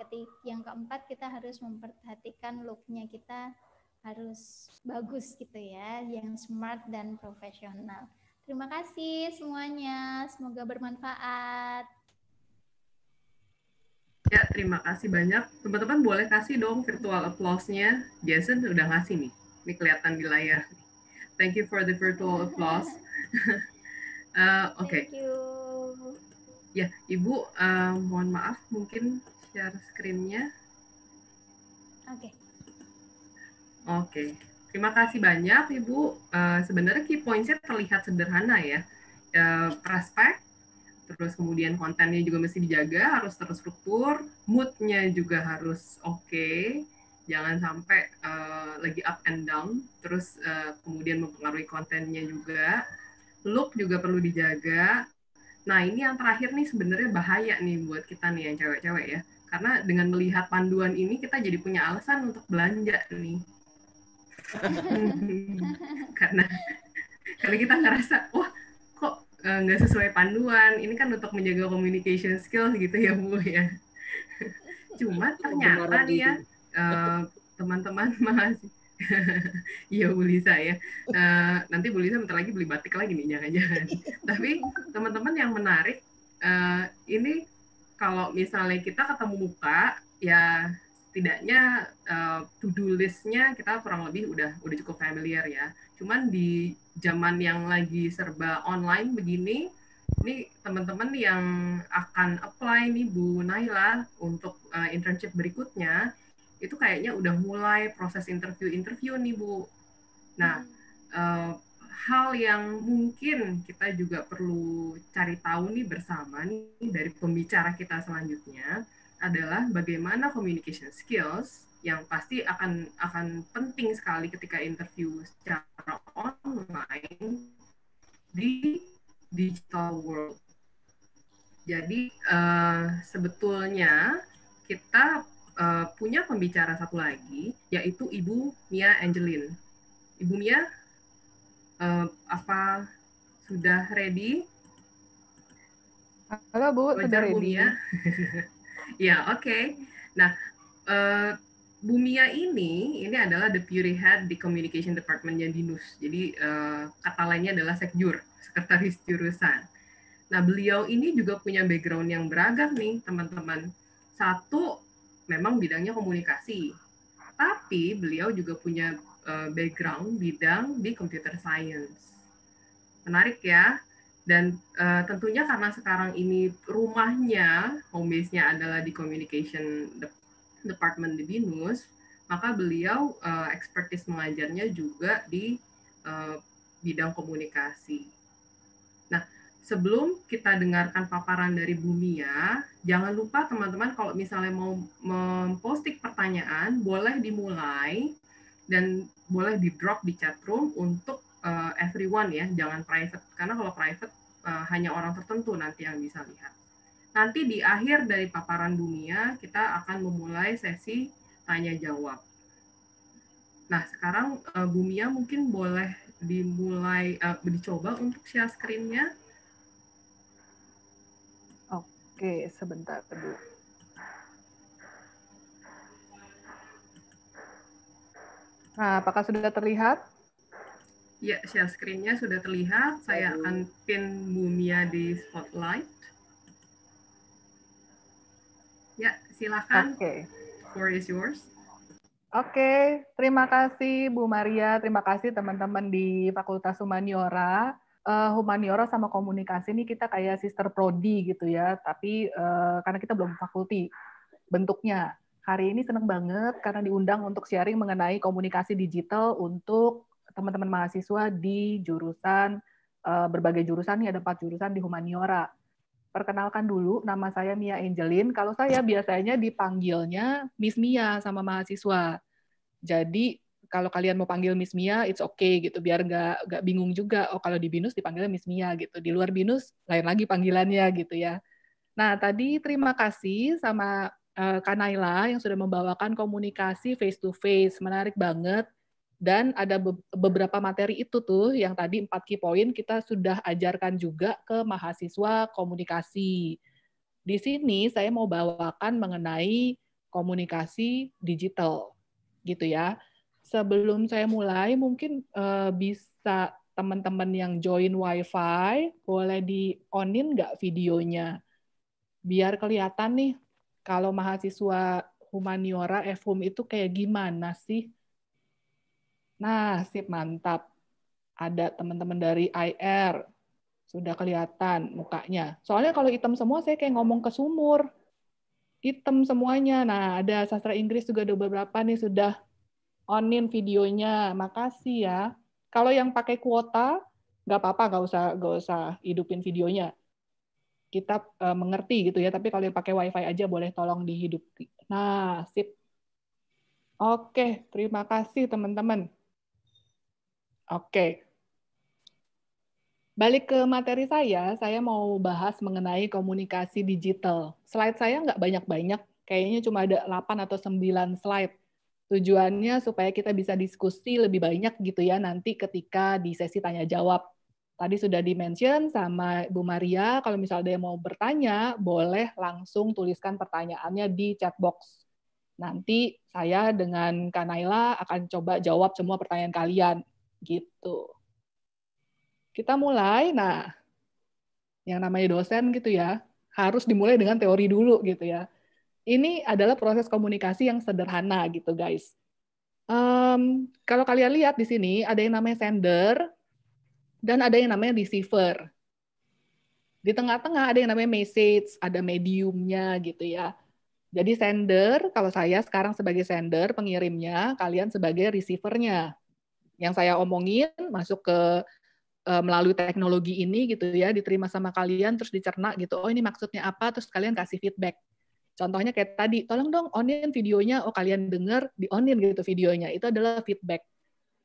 B: keempat kita harus memperhatikan look-nya kita harus bagus gitu ya, yang smart dan profesional. Terima kasih semuanya, semoga bermanfaat.
A: Ya, terima kasih banyak. Teman-teman boleh kasih dong virtual applause-nya. Jason udah ngasih nih. Ini kelihatan di layar. Thank you for the virtual applause. Oke.
B: Thank you.
A: Ya, Ibu, mohon maaf, mungkin share screen-nya.
B: Oke.
A: Oke. Terima kasih banyak, Ibu. Sebenarnya key points-nya terlihat sederhana ya. Respect, terus kemudian kontennya juga mesti dijaga, harus terstruktur, mood-nya juga harus oke. Jangan sampai lagi up and down, terus kemudian mempengaruhi kontennya juga. Look juga perlu dijaga. Nah, ini yang terakhir nih sebenarnya bahaya nih buat kita nih yang cewek-cewek ya. Karena dengan melihat panduan ini kita jadi punya alasan untuk belanja nih. karena kita ngerasa, wah kok nggak sesuai panduan, ini kan untuk menjaga communication skills gitu ya Bu ya. Cuma ternyata nih ya, teman-teman mahasiswa, iya Bu Lisa ya, nanti Bu Lisa bentar lagi beli batik lagi nih, jangan-jangan. Tapi teman-teman yang menarik, ini kalau misalnya kita ketemu muka, ya setidaknya to-do list-nya kita kurang lebih udah cukup familiar ya. Cuman di zaman yang lagi serba online begini, ini teman-teman yang akan apply nih Bu Naila untuk internship berikutnya, itu kayaknya udah mulai proses interview nih Bu. Nah, hal yang mungkin kita juga perlu cari tahu nih bersama nih dari pembicara kita selanjutnya adalah bagaimana communication skills yang pasti akan penting sekali ketika interview secara online di digital world. Jadi sebetulnya kita punya pembicara satu lagi, yaitu Ibu Mia Angelin. Ibu Mia, apa sudah ready?
C: Halo Bu, sudah ready.
A: Bu Mia. Ya, oke. Nah, Bu Mia ini adalah Deputy Head di Communication Department-nya Binus. Jadi kata lainnya adalah Sekjur, Sekretaris Jurusan. Nah, beliau ini juga punya background yang beragam nih, teman-teman. Satu, memang bidangnya komunikasi. Tapi beliau juga punya background bidang di computer science. Menarik ya. Dan tentunya karena sekarang ini rumahnya, home base-nya adalah di Communication Department di Binus, maka beliau expertise mengajarnya juga di bidang komunikasi. Nah, sebelum kita dengarkan paparan dari Bu Mia, jangan lupa teman-teman kalau misalnya mau memposting pertanyaan, boleh dimulai dan boleh di-drop di chat room untuk everyone ya, jangan private. Karena kalau private hanya orang tertentu nanti yang bisa lihat. Nanti di akhir dari paparan Bu Mia, kita akan memulai sesi tanya-jawab. Nah, sekarang Bu Mia mungkin boleh dimulai, dicoba untuk share screen-nya.
C: Oke, sebentar Bu. Nah, apakah sudah terlihat?
A: Ya, share screen-nya sudah terlihat. Saya akan pin Bu Mia di spotlight. Ya, silakan.
C: Oke.
A: Floor is yours.
C: Oke, terima kasih Bu Maria, terima kasih teman-teman di Fakultas Humaniora. Humaniora sama komunikasi ini kita kayak sister prodi gitu ya, tapi karena kita belum fakulti bentuknya. Hari ini senang banget karena diundang untuk sharing mengenai komunikasi digital untuk teman-teman mahasiswa di jurusan, berbagai jurusan, nih ada 4 jurusan di Humaniora. Perkenalkan dulu, nama saya Mia Angelin. Kalau saya biasanya dipanggilnya Miss Mia sama mahasiswa. Jadi kalau kalian mau panggil Miss Mia, it's okay gitu, biar nggak bingung juga. Oh kalau di Binus dipanggilnya Miss Mia gitu, di luar Binus lain lagi panggilannya gitu ya. Nah tadi terima kasih sama Kak Naila yang sudah membawakan komunikasi face to face, menarik banget. Dan ada beberapa materi itu tuh yang tadi 4 key point kita sudah ajarkan juga ke mahasiswa komunikasi. Di sini saya mau bawakan mengenai komunikasi digital, gitu ya. Sebelum saya mulai, mungkin bisa teman-teman yang join WiFi, boleh di-on-in nggak videonya? Biar kelihatan nih, kalau mahasiswa Humaniora FHUM itu kayak gimana sih? Nah, sip, mantap. Ada teman-teman dari IR, sudah kelihatan mukanya. Soalnya kalau hitam semua, saya kayak ngomong ke sumur. Hitam semuanya. Nah, ada sastra Inggris juga ada beberapa nih sudah on-in videonya. Makasih ya. Kalau yang pakai kuota, nggak apa-apa, nggak usah hidupin videonya. Kita mengerti gitu ya. Tapi kalau yang pakai WiFi aja boleh tolong dihidupin. Nah, sip. Oke, terima kasih teman-teman. Oke. Balik ke materi saya mau bahas mengenai komunikasi digital. Slide saya nggak banyak-banyak, Kayaknya cuma ada 8 atau 9 slide. Tujuannya supaya kita bisa diskusi lebih banyak gitu ya nanti ketika di sesi tanya jawab. Tadi sudah di-mention sama Bu Maria, kalau misalnya ada yang mau bertanya, boleh langsung tuliskan pertanyaannya di chat box. Nanti saya dengan Kak Naila akan coba jawab semua pertanyaan kalian. Gitu. Kita mulai, nah yang namanya dosen gitu ya, harus dimulai dengan teori dulu gitu ya. Ini adalah proses komunikasi yang sederhana gitu guys. Kalau kalian lihat di sini ada yang namanya sender dan ada yang namanya receiver. Di tengah-tengah ada yang namanya message, ada mediumnya gitu ya. Jadi sender, kalau saya sekarang sebagai sender, pengirimnya, kalian sebagai receivernya. Yang saya omongin masuk ke melalui teknologi ini gitu ya, diterima sama kalian, terus dicerna gitu, oh ini maksudnya apa, terus kalian kasih feedback. Contohnya kayak tadi, tolong dong onin videonya, oh kalian dengar, di-onin gitu videonya, itu adalah feedback.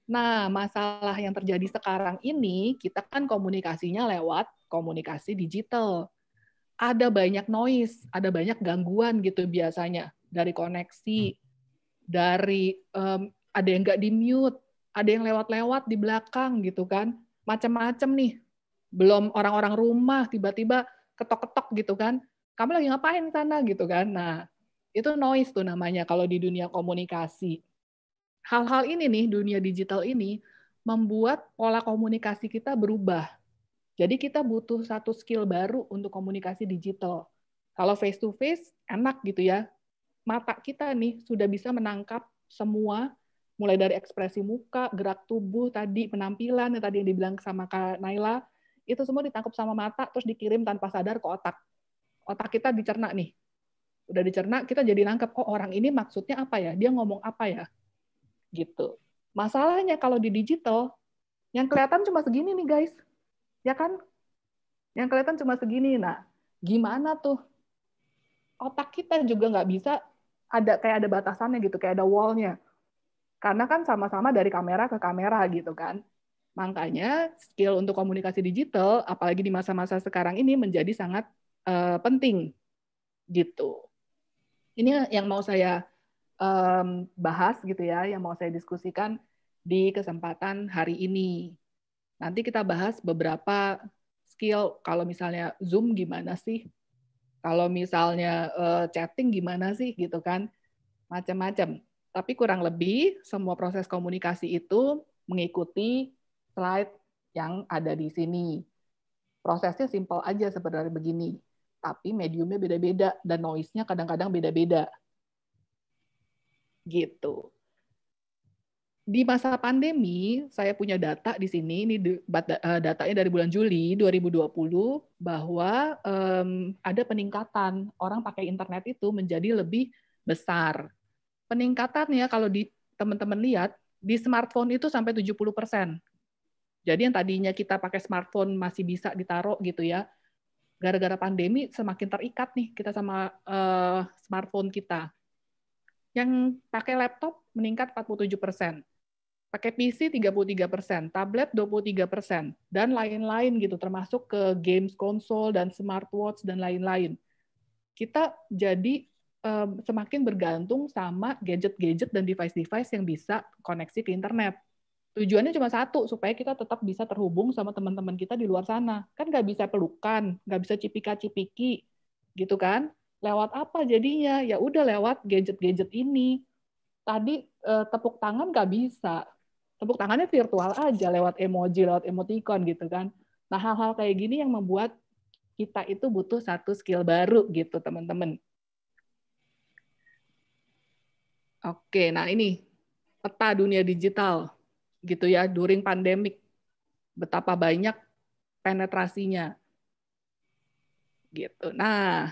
C: Nah, masalah yang terjadi sekarang ini, kita kan komunikasinya lewat komunikasi digital. Ada banyak noise, ada banyak gangguan gitu biasanya, dari koneksi, dari ada yang nggak di-mute, ada yang lewat-lewat di belakang gitu kan, macam-macam nih. Belum orang-orang rumah tiba-tiba ketok-ketok gitu kan, kamu lagi ngapain di sana gitu kan. Nah, itu noise tuh namanya kalau di dunia komunikasi. Hal-hal ini nih, dunia digital ini membuat pola komunikasi kita berubah. Jadi kita butuh satu skill baru untuk komunikasi digital. Kalau face to face enak gitu ya. Mata kita nih sudah bisa menangkap semua, mulai dari ekspresi muka, gerak tubuh tadi, penampilan yang tadi yang dibilang sama Kak Naila, itu semua ditangkap sama mata terus dikirim tanpa sadar ke otak. Otak kita dicerna nih. Udah dicerna, kita jadi nangkep, oh orang ini maksudnya apa ya? Dia ngomong apa ya? Gitu. Masalahnya kalau di digital, yang kelihatan cuma segini nih guys. Ya kan? Yang kelihatan cuma segini. Nah, gimana tuh? Otak kita juga nggak bisa kayak ada batasannya gitu, kayak ada wall-nya. Karena kan sama-sama dari kamera ke kamera gitu kan. Makanya skill untuk komunikasi digital, apalagi di masa-masa sekarang ini menjadi sangat penting gitu. Ini yang mau saya bahas gitu ya, yang mau saya diskusikan di kesempatan hari ini. Nanti kita bahas beberapa skill, kalau misalnya Zoom gimana sih, kalau misalnya chatting gimana sih gitu kan, macam-macam. Tapi kurang lebih semua proses komunikasi itu mengikuti slide yang ada di sini. Prosesnya simpel aja sebenarnya begini, tapi mediumnya beda-beda dan noise-nya kadang-kadang beda-beda. Gitu. Di masa pandemi, saya punya data di sini, ini datanya dari bulan Juli 2020, bahwa ada peningkatan orang pakai internet itu menjadi lebih besar. Peningkatannya kalau di teman-teman lihat, di smartphone itu sampai 70%. Jadi yang tadinya kita pakai smartphone masih bisa ditaruh gitu ya, gara-gara pandemi semakin terikat nih kita sama smartphone kita. Yang pakai laptop meningkat 47%. Pakai PC 33%, tablet 23%, dan lain-lain gitu, termasuk ke games konsol dan smartwatch dan lain-lain. Kita jadi semakin bergantung sama gadget-gadget dan device-device yang bisa koneksi ke internet. Tujuannya cuma satu, supaya kita tetap bisa terhubung sama teman-teman kita di luar sana. Kan nggak bisa pelukan, nggak bisa cipika-cipiki, gitu kan? Lewat apa jadinya? Ya udah lewat gadget-gadget ini. Tadi tepuk tangan nggak bisa. Tepuk tangannya virtual aja lewat emoji, lewat emoticon gitu kan. Nah, hal-hal kayak gini yang membuat kita itu butuh satu skill baru gitu, teman-teman. Oke, nah ini peta dunia digital gitu ya, during pandemic. Betapa banyak penetrasinya. Gitu. Nah,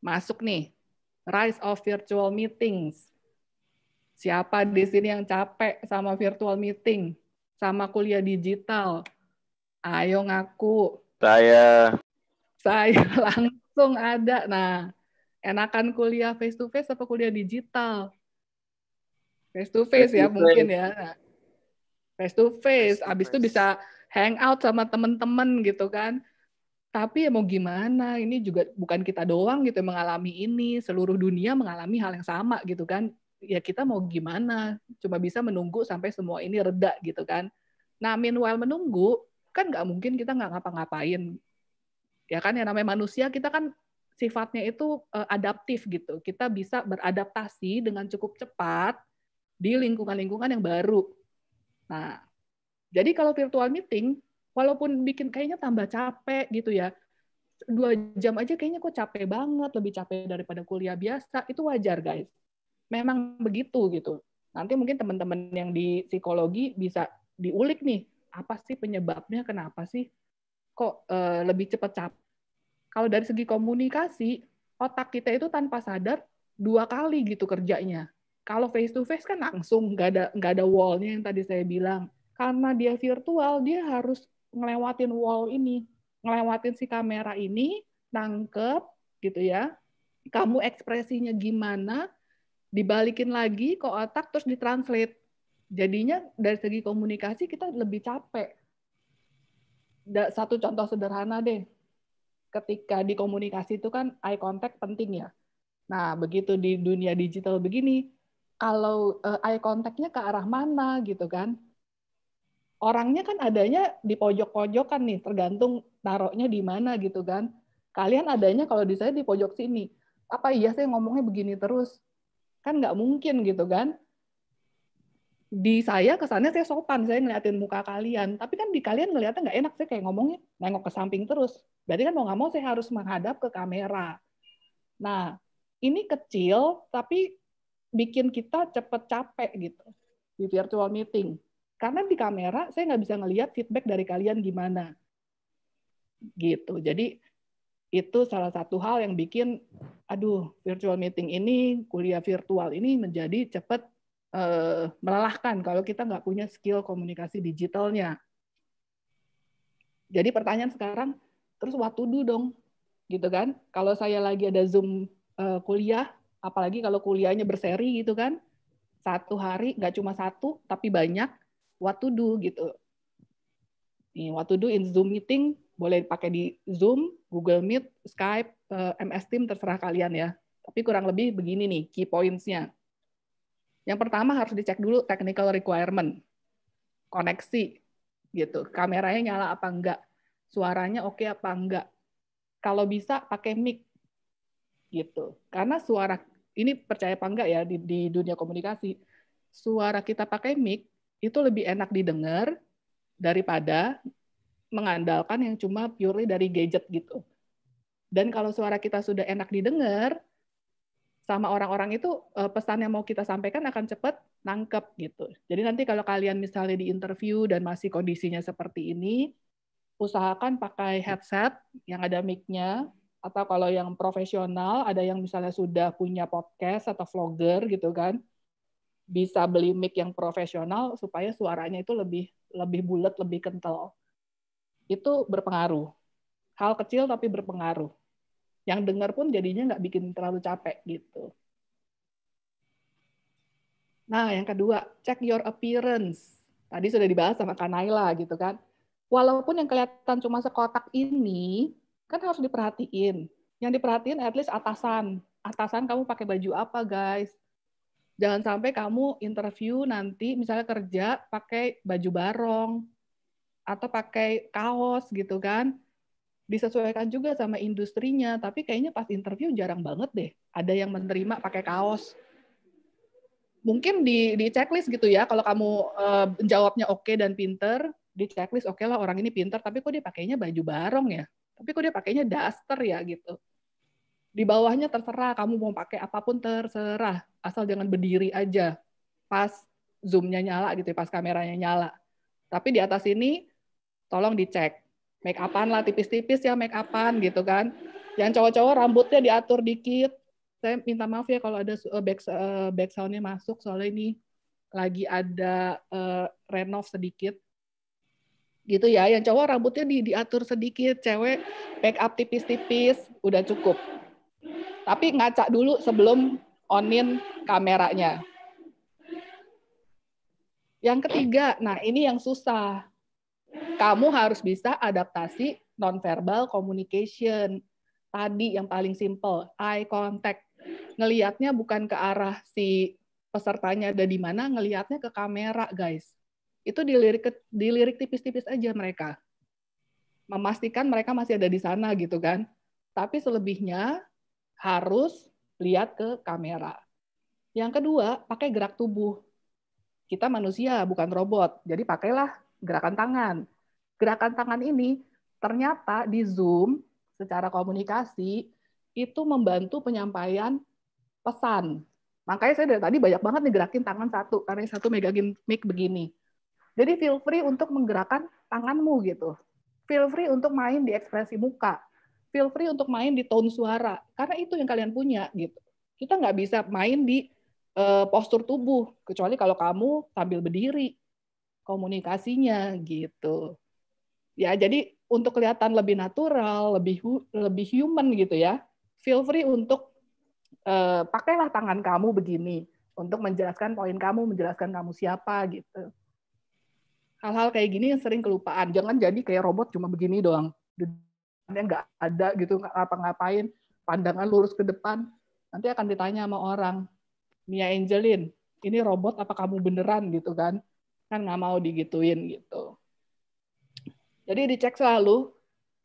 C: masuk nih. Rise of virtual meetings. Siapa di sini yang capek sama virtual meeting? Sama kuliah digital? Ayo ngaku.
D: Saya
C: Langsung ada. Nah, enakan kuliah face to face apa kuliah digital? Face to face ya mungkin ya. Nah, face to face. Abis itu bisa hang out sama teman-teman gitu kan. Tapi ya mau gimana, ini juga bukan kita doang gitu yang mengalami ini, seluruh dunia mengalami hal yang sama gitu kan. Ya kita mau gimana, cuma bisa menunggu sampai semua ini reda gitu kan. Nah, meanwhile menunggu, kan nggak mungkin kita nggak ngapa-ngapain. Ya kan, yang namanya manusia kita kan sifatnya itu adaptif gitu. Kita bisa beradaptasi dengan cukup cepat di lingkungan-lingkungan yang baru. Nah, jadi kalau virtual meeting, walaupun bikin kayaknya tambah capek gitu ya, 2 jam aja kayaknya kok capek banget, lebih capek daripada kuliah biasa, itu wajar guys. Memang begitu gitu. Nanti mungkin teman-teman yang di psikologi bisa diulik nih, apa sih penyebabnya, kenapa sih kok lebih cepat capek. Kalau dari segi komunikasi, otak kita itu tanpa sadar 2 kali gitu kerjanya. Kalau face to face kan langsung, nggak ada wall-nya yang tadi saya bilang. Karena dia virtual, dia harus ngelewatin wall ini, ngelewatin si kamera ini, nangkep gitu ya. Kamu ekspresinya gimana, dibalikin lagi ke otak terus ditranslate. Jadinya dari segi komunikasi kita lebih capek. Satu contoh sederhana deh. Ketika di komunikasi itu kan eye contact penting ya. Nah, begitu di dunia digital begini, kalau eye contact-nya ke arah mana gitu kan, orangnya kan adanya di pojok-pojokan nih, tergantung taruhnya di mana gitu kan. Kalian adanya kalau di saya di pojok sini. Apa iya saya ngomongnya begini terus? Kan nggak mungkin gitu kan. Di saya kesannya saya sopan, saya ngeliatin muka kalian. Tapi kan di kalian ngeliatnya nggak enak, saya kayak ngomongnya nengok ke samping terus. Berarti kan mau nggak mau saya harus menghadap ke kamera. Nah, ini kecil tapi bikin kita cepet capek gitu di virtual meeting. Karena di kamera saya nggak bisa ngelihat feedback dari kalian gimana. Gitu. Jadi itu salah satu hal yang bikin, aduh, virtual meeting ini, kuliah virtual ini menjadi cepet melelahkan kalau kita nggak punya skill komunikasi digitalnya. Jadi pertanyaan sekarang, terus what to do dong? Gitu kan? Kalau saya lagi ada Zoom kuliah, apalagi kalau kuliahnya berseri gitu kan, satu hari nggak cuma satu, tapi banyak, what to do gitu. Nih, what to do in Zoom meeting, boleh pakai di Zoom, Google Meet, Skype, MS Team, terserah kalian ya. Tapi kurang lebih begini nih, key points-nya. Yang pertama harus dicek dulu technical requirement, koneksi, gitu. Kameranya nyala apa enggak, suaranya oke apa enggak. Kalau bisa pakai mic, gitu. Karena suara ini percaya apa enggak ya di dunia komunikasi, suara kita pakai mic itu lebih enak didengar daripada mengandalkan yang cuma purely dari gadget gitu. Dan kalau suara kita sudah enak didengar, sama orang-orang itu pesan yang mau kita sampaikan akan cepat nangkep gitu. Jadi nanti kalau kalian misalnya di interview dan masih kondisinya seperti ini, usahakan pakai headset yang ada mic-nya, atau kalau yang profesional, ada yang misalnya sudah punya podcast atau vlogger gitu kan, bisa beli mic yang profesional supaya suaranya itu lebih bulat, lebih kental. Itu berpengaruh. Hal kecil tapi berpengaruh. Yang dengar pun jadinya nggak bikin terlalu capek gitu. Nah, yang kedua, check your appearance. Tadi sudah dibahas sama Kak Naila gitu kan. Walaupun yang kelihatan cuma sekotak ini, kan harus diperhatiin. Yang diperhatiin at least atasan. Atasan kamu pakai baju apa, guys? Jangan sampai kamu interview nanti misalnya kerja pakai baju barong atau pakai kaos gitu kan. Disesuaikan juga sama industrinya, tapi kayaknya pas interview jarang banget deh ada yang menerima pakai kaos. Mungkin di checklist gitu ya, kalau kamu jawabnya oke dan pinter, di checklist oke lah orang ini pinter, tapi kok dia pakainya baju barong ya? Tapi kok dia pakainya daster ya gitu. Di bawahnya terserah, kamu mau pakai apapun terserah, asal jangan berdiri aja pas zoom-nya nyala gitu, pas kameranya nyala. Tapi di atas ini tolong dicek. Make up-an lah, tipis-tipis ya make up-an gitu kan. Yang cowok-cowok rambutnya diatur dikit. Saya minta maaf ya kalau ada back sound-nya masuk, soalnya ini lagi ada renov sedikit. Gitu ya, yang cowok rambutnya diatur sedikit, cewek make up tipis-tipis, udah cukup. Tapi ngaca dulu sebelum on-in kameranya. Yang ketiga, nah ini yang susah. Kamu harus bisa adaptasi non-verbal communication. Tadi yang paling simple, eye contact. Ngelihatnya bukan ke arah si pesertanya ada di mana, ngelihatnya ke kamera, guys. Itu dilirik tipis-tipis aja mereka. Memastikan mereka masih ada di sana gitu kan. Tapi selebihnya harus lihat ke kamera. Yang kedua, pakai gerak tubuh. Kita manusia, bukan robot. Jadi pakailah gerakan tangan. Gerakan tangan ini ternyata di Zoom secara komunikasi itu membantu penyampaian pesan. Makanya saya dari tadi banyak banget nih gerakin tangan satu, karena satu megangin mic begini. Jadi feel free untuk menggerakkan tanganmu gitu. Feel free untuk main di ekspresi muka. Feel free untuk main di tone suara. Karena itu yang kalian punya gitu. Kita nggak bisa main di postur tubuh, kecuali kalau kamu sambil berdiri komunikasinya gitu. Ya, jadi untuk kelihatan lebih natural, lebih human gitu ya, feel free untuk pakailah tangan kamu begini untuk menjelaskan poin kamu, menjelaskan kamu siapa gitu. Hal-hal kayak gini yang sering kelupaan. Jangan jadi kayak robot cuma begini doang. Dia nggak ada gitu, nggak ngapa-ngapain, pandangan lurus ke depan. Nanti akan ditanya sama orang, Mia Angelin, ini robot apa kamu beneran gitu kan? Kan nggak mau digituin gitu. Jadi dicek selalu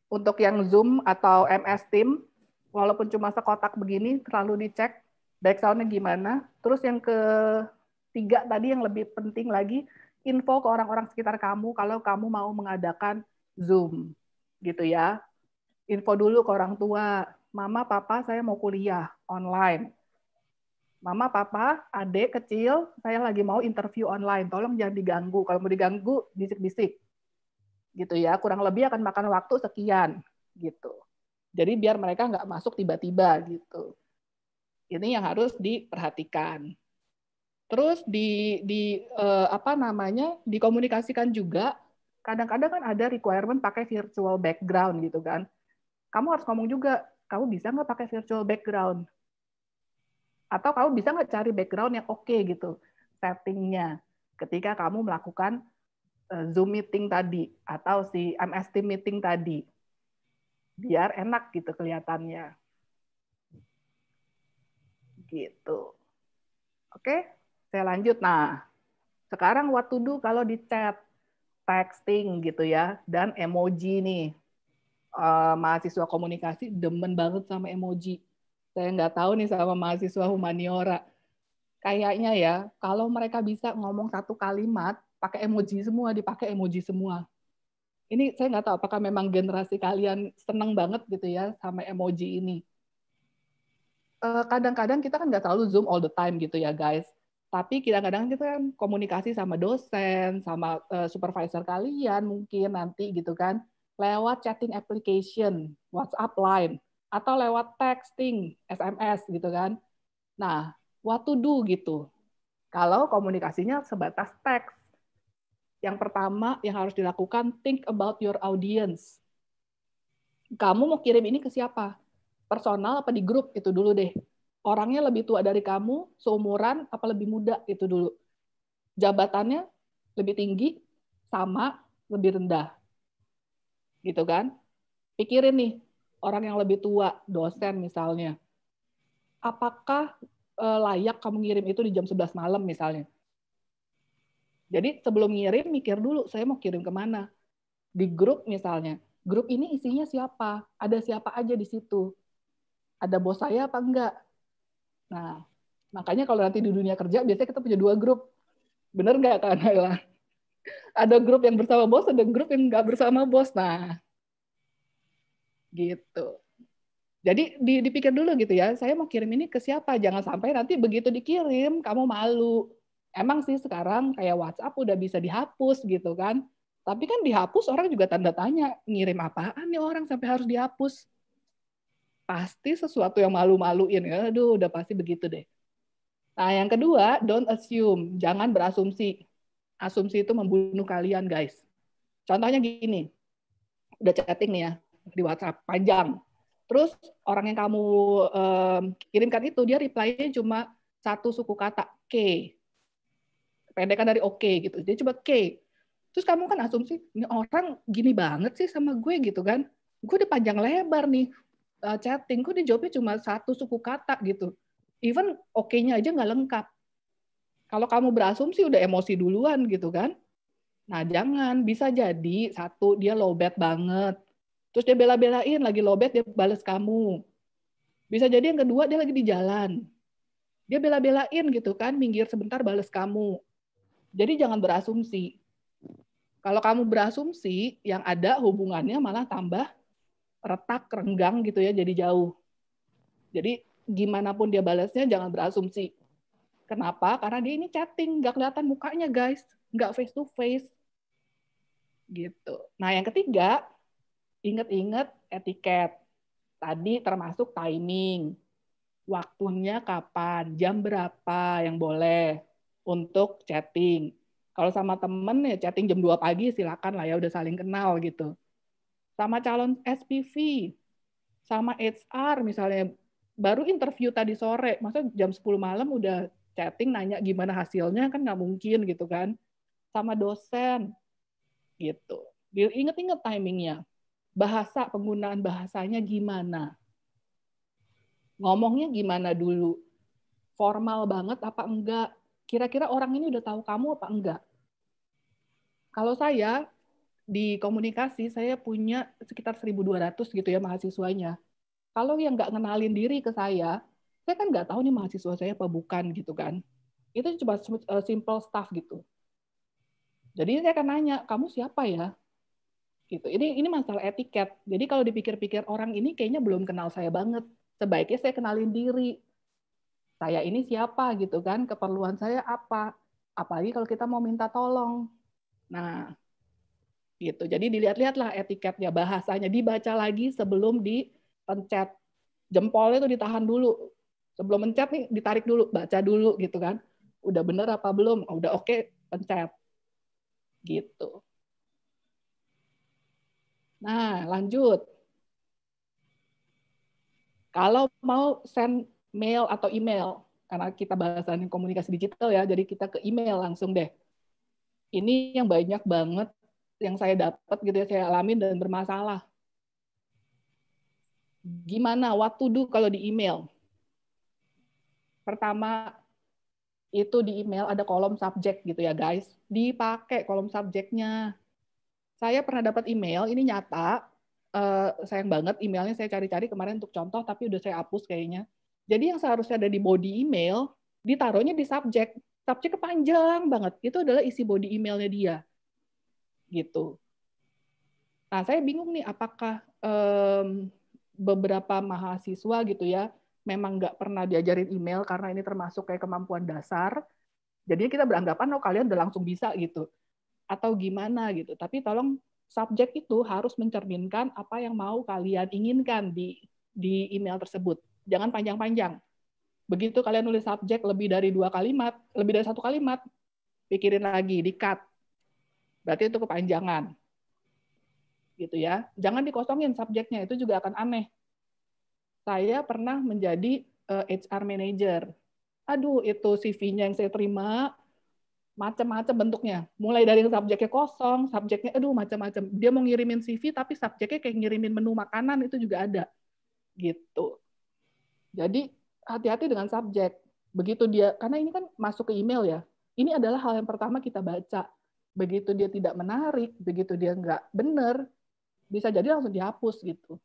C: untuk yang Zoom atau MS Team, walaupun cuma sekotak begini, selalu dicek background-nya gimana. Terus yang ketiga tadi yang lebih penting lagi, info ke orang-orang sekitar kamu kalau kamu mau mengadakan Zoom gitu ya. Info dulu ke orang tua, mama, papa saya mau kuliah online. Mama, papa, adik kecil, saya lagi mau interview online. Tolong jangan diganggu. Kalau mau diganggu, bisik-bisik. Gitu ya. Kurang lebih akan makan waktu sekian. Gitu. Jadi biar mereka nggak masuk tiba-tiba gitu. Ini yang harus diperhatikan. Terus dikomunikasikan juga. Kadang-kadang kan ada requirement pakai virtual background gitu kan. Kamu harus ngomong juga, kamu bisa nggak pakai virtual background? Atau kamu bisa nggak cari background yang oke gitu, settingnya ketika kamu melakukan Zoom meeting tadi atau si MS Team meeting tadi, biar enak gitu kelihatannya. Gitu. Oke, saya lanjut. Nah, sekarang what to do kalau di chat, texting gitu ya, dan emoji nih. Mahasiswa komunikasi demen banget sama emoji. Saya nggak tahu nih sama mahasiswa humaniora. Kayaknya ya, kalau mereka bisa ngomong satu kalimat, pakai emoji semua, dipakai emoji semua. Ini saya nggak tahu apakah memang generasi kalian seneng banget gitu ya sama emoji ini. Kadang-kadang kita kan nggak selalu Zoom all the time gitu ya guys. Tapi kadang-kadang kita kan komunikasi sama dosen, sama supervisor kalian mungkin nanti gitu kan, lewat chatting application, WhatsApp, Line, atau lewat texting, SMS gitu kan. Nah, what to do gitu. Kalau komunikasinya sebatas teks. Yang pertama yang harus dilakukan, think about your audience. Kamu mau kirim ini ke siapa? Personal apa di grup? Itu dulu deh. Orangnya lebih tua dari kamu, seumuran apa lebih muda? Itu dulu. Jabatannya lebih tinggi, sama, lebih rendah. Gitu kan? Pikirin nih, orang yang lebih tua, dosen misalnya. Apakah layak kamu ngirim itu di jam 11 malam misalnya? Jadi sebelum ngirim, mikir dulu, saya mau kirim kemana? Di grup misalnya, grup ini isinya siapa? Ada siapa aja di situ? Ada bos saya apa enggak? Nah, makanya kalau nanti di dunia kerja, biasanya kita punya 2 grup. Bener nggak, Kak Naila? Ada grup yang bersama bos, ada grup yang nggak bersama bos. Nah, gitu. Jadi dipikir dulu gitu ya, saya mau kirim ini ke siapa? Jangan sampai nanti begitu dikirim, kamu malu. Emang sih sekarang kayak WhatsApp udah bisa dihapus gitu kan. Tapi kan dihapus orang juga tanda tanya, ngirim apaan nih orang sampai harus dihapus? Pasti sesuatu yang malu-maluin ya. Aduh, udah pasti begitu deh. Nah, yang kedua, don't assume, jangan berasumsi. Asumsi itu membunuh kalian, guys. Contohnya gini, udah chatting nih ya di WhatsApp panjang. Terus orang yang kamu kirimkan itu dia reply-nya cuma satu suku kata K. Pendekan dari oke gitu. Dia coba K. Terus kamu kan asumsi ini orang gini banget sih sama gue gitu kan. gue udah panjang lebar nih chatting, gue dijawabnya cuma satu suku kata gitu. Even oke-nya aja nggak lengkap. Kalau kamu berasumsi udah emosi duluan gitu kan. Nah jangan, bisa jadi satu dia lowbat banget. Terus dia bela-belain lagi lowbat dia balas kamu. Bisa jadi yang kedua dia lagi di jalan. Dia bela-belain gitu kan, minggir sebentar balas kamu. Jadi jangan berasumsi. Kalau kamu berasumsi, yang ada hubungannya malah tambah retak, renggang gitu ya, jadi jauh. Jadi gimana pun dia balasnya jangan berasumsi. Kenapa? Karena dia ini chatting, nggak kelihatan mukanya guys, nggak face to face. Gitu. Nah yang ketiga, ingat-ingat etiket. Tadi termasuk timing. Waktunya kapan, jam berapa yang boleh untuk chatting. Kalau sama temen ya chatting jam 2 pagi silakan lah ya, udah saling kenal gitu. Sama calon SPV, sama HR misalnya, baru interview tadi sore, masa jam 10 malam udah chatting nanya gimana hasilnya, kan nggak mungkin gitu kan. Sama dosen gitu. Ingat-ingat timingnya. Bahasa, penggunaan bahasanya gimana. Ngomongnya gimana dulu. Formal banget apa enggak. Kira-kira orang ini udah tahu kamu apa enggak. Kalau saya di komunikasi, saya punya sekitar 1.200 gitu ya mahasiswanya. Kalau yang nggak ngenalin diri ke saya kan nggak tahu nih mahasiswa saya apa bukan gitu kan. Itu cuma simple stuff gitu. Jadi saya akan nanya, kamu siapa ya? Gitu. Ini masalah etiket. Jadi kalau dipikir-pikir orang ini kayaknya belum kenal saya banget. Sebaiknya saya kenalin diri. Saya ini siapa gitu kan? Keperluan saya apa? Apalagi kalau kita mau minta tolong. Nah, gitu. Jadi dilihat-lihatlah etiketnya, bahasanya dibaca lagi sebelum dipencet. Jempolnya itu ditahan dulu. Sebelum mencet nih ditarik dulu, baca dulu gitu kan. Udah bener apa belum? Udah oke, pencet. Gitu. Nah, lanjut. Kalau mau send mail atau email, karena kita bahasan komunikasi digital ya, jadi kita ke email langsung deh. Ini yang banyak banget yang saya dapat gitu ya, saya alamin dan bermasalah. Gimana what to do kalau di email? Pertama, itu di email ada kolom subjek gitu ya guys. Dipakai kolom subjeknya. Saya pernah dapat email, ini nyata, sayang banget emailnya saya cari-cari kemarin untuk contoh, tapi udah saya hapus kayaknya. Jadi yang seharusnya ada di body email, ditaruhnya di subjek. Subjeknya panjang banget. Itu adalah isi body emailnya dia. Gitu. Nah, saya bingung nih, apakah beberapa mahasiswa gitu ya, memang nggak pernah diajarin email karena ini termasuk kayak kemampuan dasar. Jadi kita beranggapan, oh kalian udah langsung bisa gitu. Atau gimana gitu. Tapi tolong subjek itu harus mencerminkan apa yang mau kalian inginkan di email tersebut. Jangan panjang-panjang. Begitu kalian nulis subjek lebih dari 2 kalimat, lebih dari 1 kalimat, pikirin lagi, di-cut. Berarti itu kepanjangan. Gitu ya. Jangan dikosongin subjeknya, itu juga akan aneh. Saya pernah menjadi HR manager. Aduh, itu CV-nya yang saya terima, macam-macam bentuknya. Mulai dari subjeknya kosong, subjeknya aduh macam-macam. Dia mau ngirimin CV tapi subjeknya kayak ngirimin menu makanan, itu juga ada. Gitu. Jadi hati-hati dengan subjek. Begitu dia, karena ini kan masuk ke email ya. Ini adalah hal yang pertama kita baca. Begitu dia tidak menarik, begitu dia nggak benar, bisa jadi langsung dihapus gitu.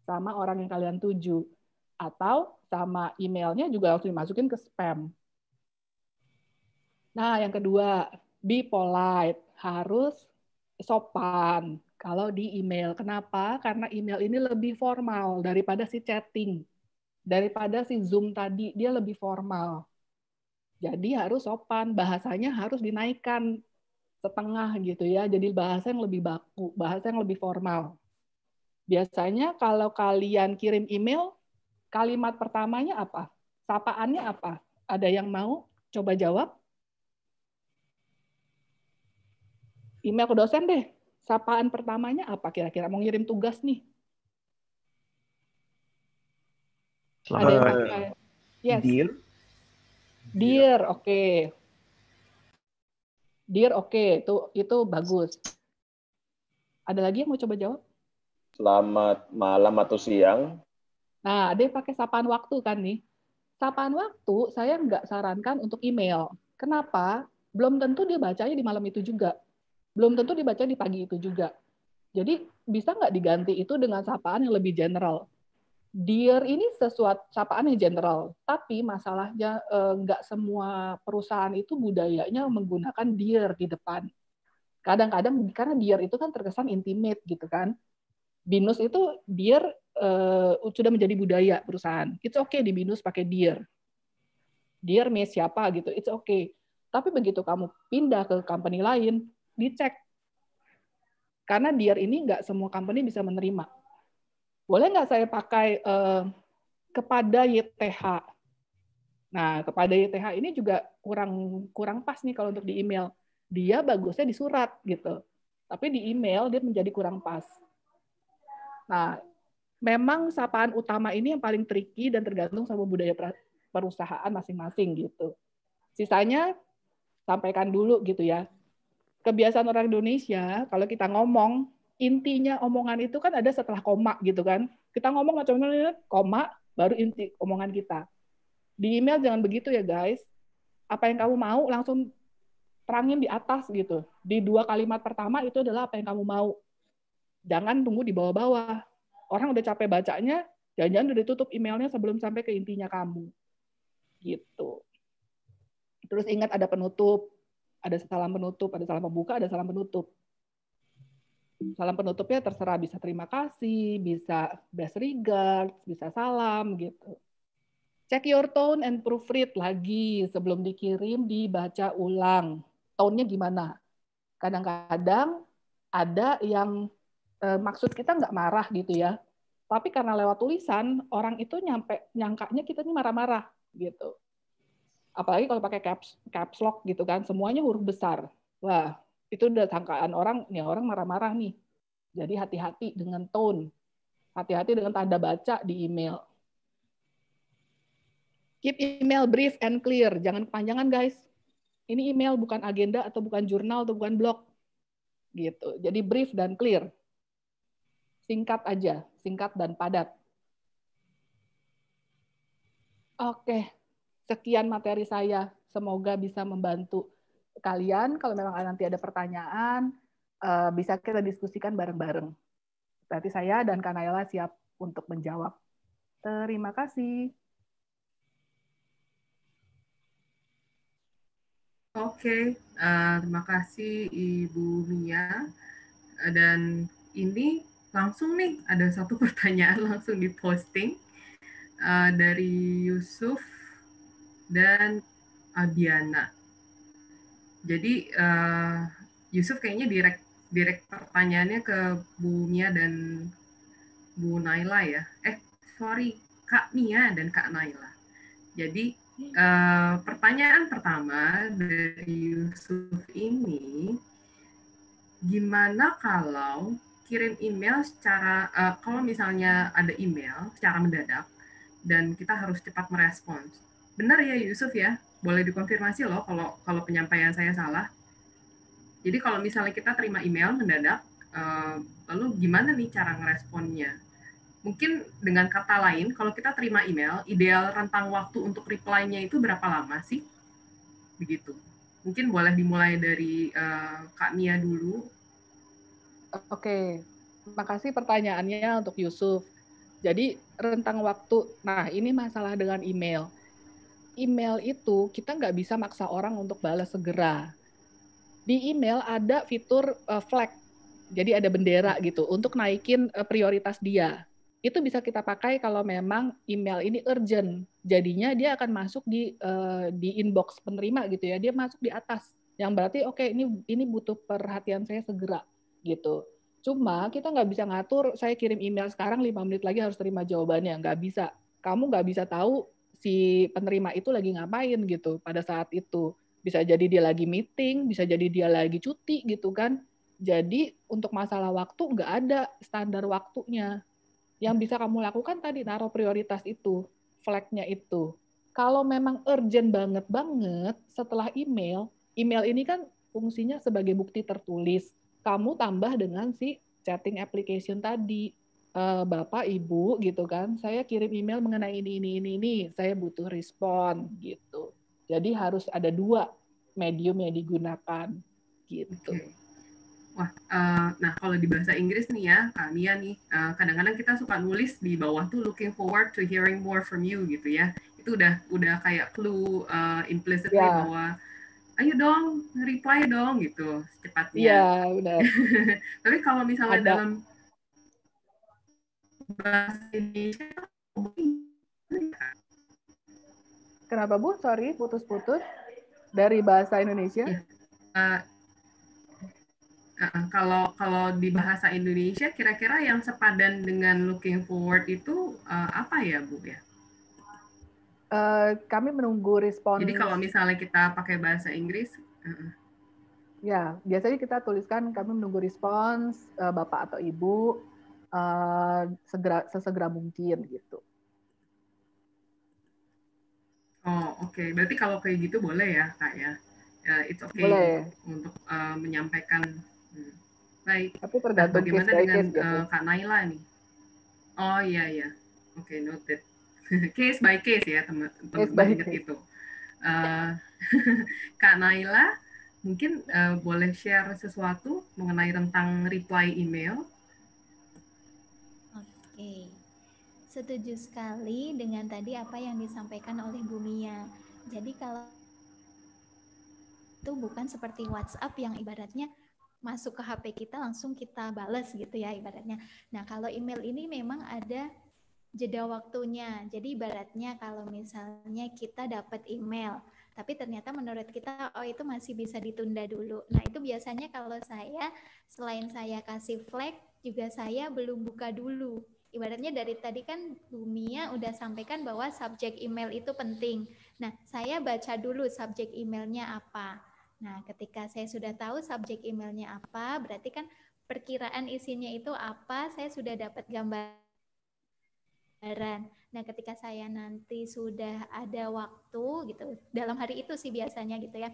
C: Sama orang yang kalian tuju. Atau sama emailnya juga langsung dimasukin ke spam. Nah, yang kedua, be polite. Harus sopan kalau di email. Kenapa? Karena email ini lebih formal daripada si chatting. Daripada si Zoom tadi, dia lebih formal. Jadi harus sopan, bahasanya harus dinaikkan setengah gitu ya. Jadi bahasa yang lebih baku, bahasa yang lebih formal. Biasanya kalau kalian kirim email, kalimat pertamanya apa? Sapaannya apa? Ada yang mau coba jawab? Email ke dosen deh. Sapaan pertamanya apa kira-kira? Mau ngirim tugas nih. Ada yang pakai. Yes.
D: Dear.
C: Dear, oke. Okay. Dear, oke. Okay. Itu bagus. Ada lagi yang mau coba jawab?
D: Selamat malam atau siang.
C: Nah, ada yang pakai sapaan waktu kan nih. Sapaan waktu saya nggak sarankan untuk email. Kenapa? Belum tentu dia bacanya di malam itu juga. Belum tentu dibaca di pagi itu juga. Jadi bisa nggak diganti itu dengan sapaan yang lebih general? Dear ini sesuatu sapaan yang general, tapi masalahnya nggak semua perusahaan itu budayanya menggunakan dear di depan. Kadang-kadang karena dear itu kan terkesan intimate gitu kan. Binus itu dear sudah menjadi budaya perusahaan. It's okay di Binus pakai dear. Dear Miss siapa gitu, it's okay. Tapi begitu kamu pindah ke company lain, dicek. Karena dear ini nggak semua company bisa menerima. Boleh nggak saya pakai kepada YTH? Nah, kepada YTH ini juga kurang pas nih kalau untuk di email. Dia bagusnya di surat gitu. Tapi di email dia menjadi kurang pas. Nah, memang sapaan utama ini yang paling tricky dan tergantung sama budaya perusahaan masing-masing gitu. Sisanya sampaikan dulu gitu ya. Kebiasaan orang Indonesia kalau kita ngomong, intinya omongan itu kan ada setelah koma gitu kan. Kita ngomong macam-macam koma baru inti omongan kita. Di email jangan begitu ya guys. Apa yang kamu mau langsung terangin di atas gitu. Di 2 kalimat pertama itu adalah apa yang kamu mau. Jangan tunggu di bawah-bawah. Orang udah capek bacanya, jangan-jangan udah ditutup emailnya sebelum sampai ke intinya kamu. Gitu. Terus ingat ada penutup, ada salam penutup, ada salam pembuka, ada salam penutup. Salam penutupnya terserah, bisa terima kasih, bisa best regards, bisa salam gitu. Check your tone and proofread lagi sebelum dikirim, dibaca ulang. Tone-nya gimana? Kadang-kadang ada yang maksud kita nggak marah gitu ya, tapi karena lewat tulisan orang itu nyangkanya kita ini marah-marah gitu. Apalagi kalau pakai caps lock gitu kan, semuanya huruf besar. Wah, itu udah sangkaan orang, nih orang marah-marah nih. Jadi hati-hati dengan tone, hati-hati dengan tanda baca di email. Keep email brief and clear, jangan kepanjangan guys. Ini email bukan agenda atau bukan jurnal atau bukan blog. Gitu. Jadi brief dan clear. Singkat aja, singkat dan padat. Oke, sekian materi saya. Semoga bisa membantu kalian. Kalau memang nanti ada pertanyaan, bisa kita diskusikan bareng-bareng. Berarti saya dan Kanayla siap untuk menjawab. Terima kasih.
A: Oke, terima kasih Ibu Mia. Dan ini langsung nih ada satu pertanyaan langsung diposting dari Yusuf dan Abiana. Jadi Yusuf kayaknya direct pertanyaannya ke Bu Mia dan Bu Naila ya. Sorry, Kak Mia dan Kak Naila. Jadi pertanyaan pertama dari Yusuf ini, gimana kalau kirim email secara, kalau misalnya ada email secara mendadak dan kita harus cepat merespons. Benar ya Yusuf ya? Boleh dikonfirmasi loh kalau penyampaian saya salah. Jadi kalau misalnya kita terima email mendadak, lalu gimana nih cara ngeresponnya? Mungkin dengan kata lain, kalau kita terima email, ideal rentang waktu untuk reply-nya itu berapa lama sih? Begitu. Mungkin boleh dimulai dari Kak Mia dulu.
C: Oke, terima kasih pertanyaannya untuk Yusuf. Jadi rentang waktu, nah ini masalah dengan email. Email itu kita nggak bisa maksa orang untuk balas segera. Di email ada fitur flag, jadi ada bendera gitu untuk naikin prioritas dia. Itu bisa kita pakai kalau memang email ini urgent. Jadinya dia akan masuk di inbox penerima gitu ya. Dia masuk di atas. Yang berarti oke, ini butuh perhatian saya segera gitu. Cuma kita nggak bisa ngatur saya kirim email sekarang 5 menit lagi harus terima jawabannya. Nggak bisa. Kamu nggak bisa tahu si penerima itu lagi ngapain gitu pada saat itu. Bisa jadi dia lagi meeting, bisa jadi dia lagi cuti gitu kan. Jadi untuk masalah waktu nggak ada standar waktunya. Yang bisa kamu lakukan tadi naruh prioritas itu, flag-nya itu. Kalau memang urgent banget setelah email ini kan fungsinya sebagai bukti tertulis. Kamu tambah dengan si chatting application tadi. Bapak, Ibu gitu kan, saya kirim email mengenai ini, saya butuh respon gitu. Jadi harus ada 2 medium yang digunakan gitu.
A: Oke. Wah, nah kalau di bahasa Inggris nih ya, Kak Mia nih, kadang-kadang kita suka nulis di bawah tuh looking forward to hearing more from you gitu ya. Itu udah kayak clue implicitly bahwa ayo dong, reply dong gitu secepatnya.
C: Iya, benar.
A: Tapi kalau misalnya
C: Ada.
A: dalam bahasa Indonesia,
C: Kenapa Bu? Sorry, putus-putus dari bahasa Indonesia.
A: Ya. Kalau di bahasa Indonesia, kira-kira yang sepadan dengan looking forward itu apa ya, Bu ya?
C: Kami menunggu respons.
A: Jadi kalau misalnya kita pakai bahasa Inggris,
C: ya biasanya kita tuliskan kami menunggu respons Bapak atau Ibu sesegera mungkin gitu.
A: Oh oke. Berarti kalau kayak gitu boleh ya Kak ya? It's okay
C: Boleh.
A: untuk menyampaikan. Baik.
C: Tapi tergantung
A: bagaimana
C: case by
A: dengan
C: case,
A: Kak Naila nih? Oh iya. Oke, noted. Case by case ya teman-teman ingat itu. Kak Naila, mungkin boleh share sesuatu mengenai tentang reply email?
B: Oke, setuju sekali dengan tadi apa yang disampaikan oleh Bu Mia. Jadi kalau itu bukan seperti WhatsApp yang ibaratnya masuk ke HP kita langsung kita balas gitu ya ibaratnya. Nah kalau email ini memang ada jeda waktunya. Jadi ibaratnya kalau misalnya kita dapat email, tapi ternyata menurut kita oh itu masih bisa ditunda dulu. Nah itu biasanya kalau saya selain saya kasih flag juga saya belum buka dulu. Ibaratnya dari tadi kan Bu Mia udah sampaikan bahwa subjek email itu penting. Nah saya baca dulu subjek emailnya apa. Nah ketika saya sudah tahu subjek emailnya apa, berarti kan perkiraan isinya itu apa, saya sudah dapat gambaran. Nah, ketika saya nanti sudah ada waktu gitu, dalam hari itu sih biasanya gitu ya.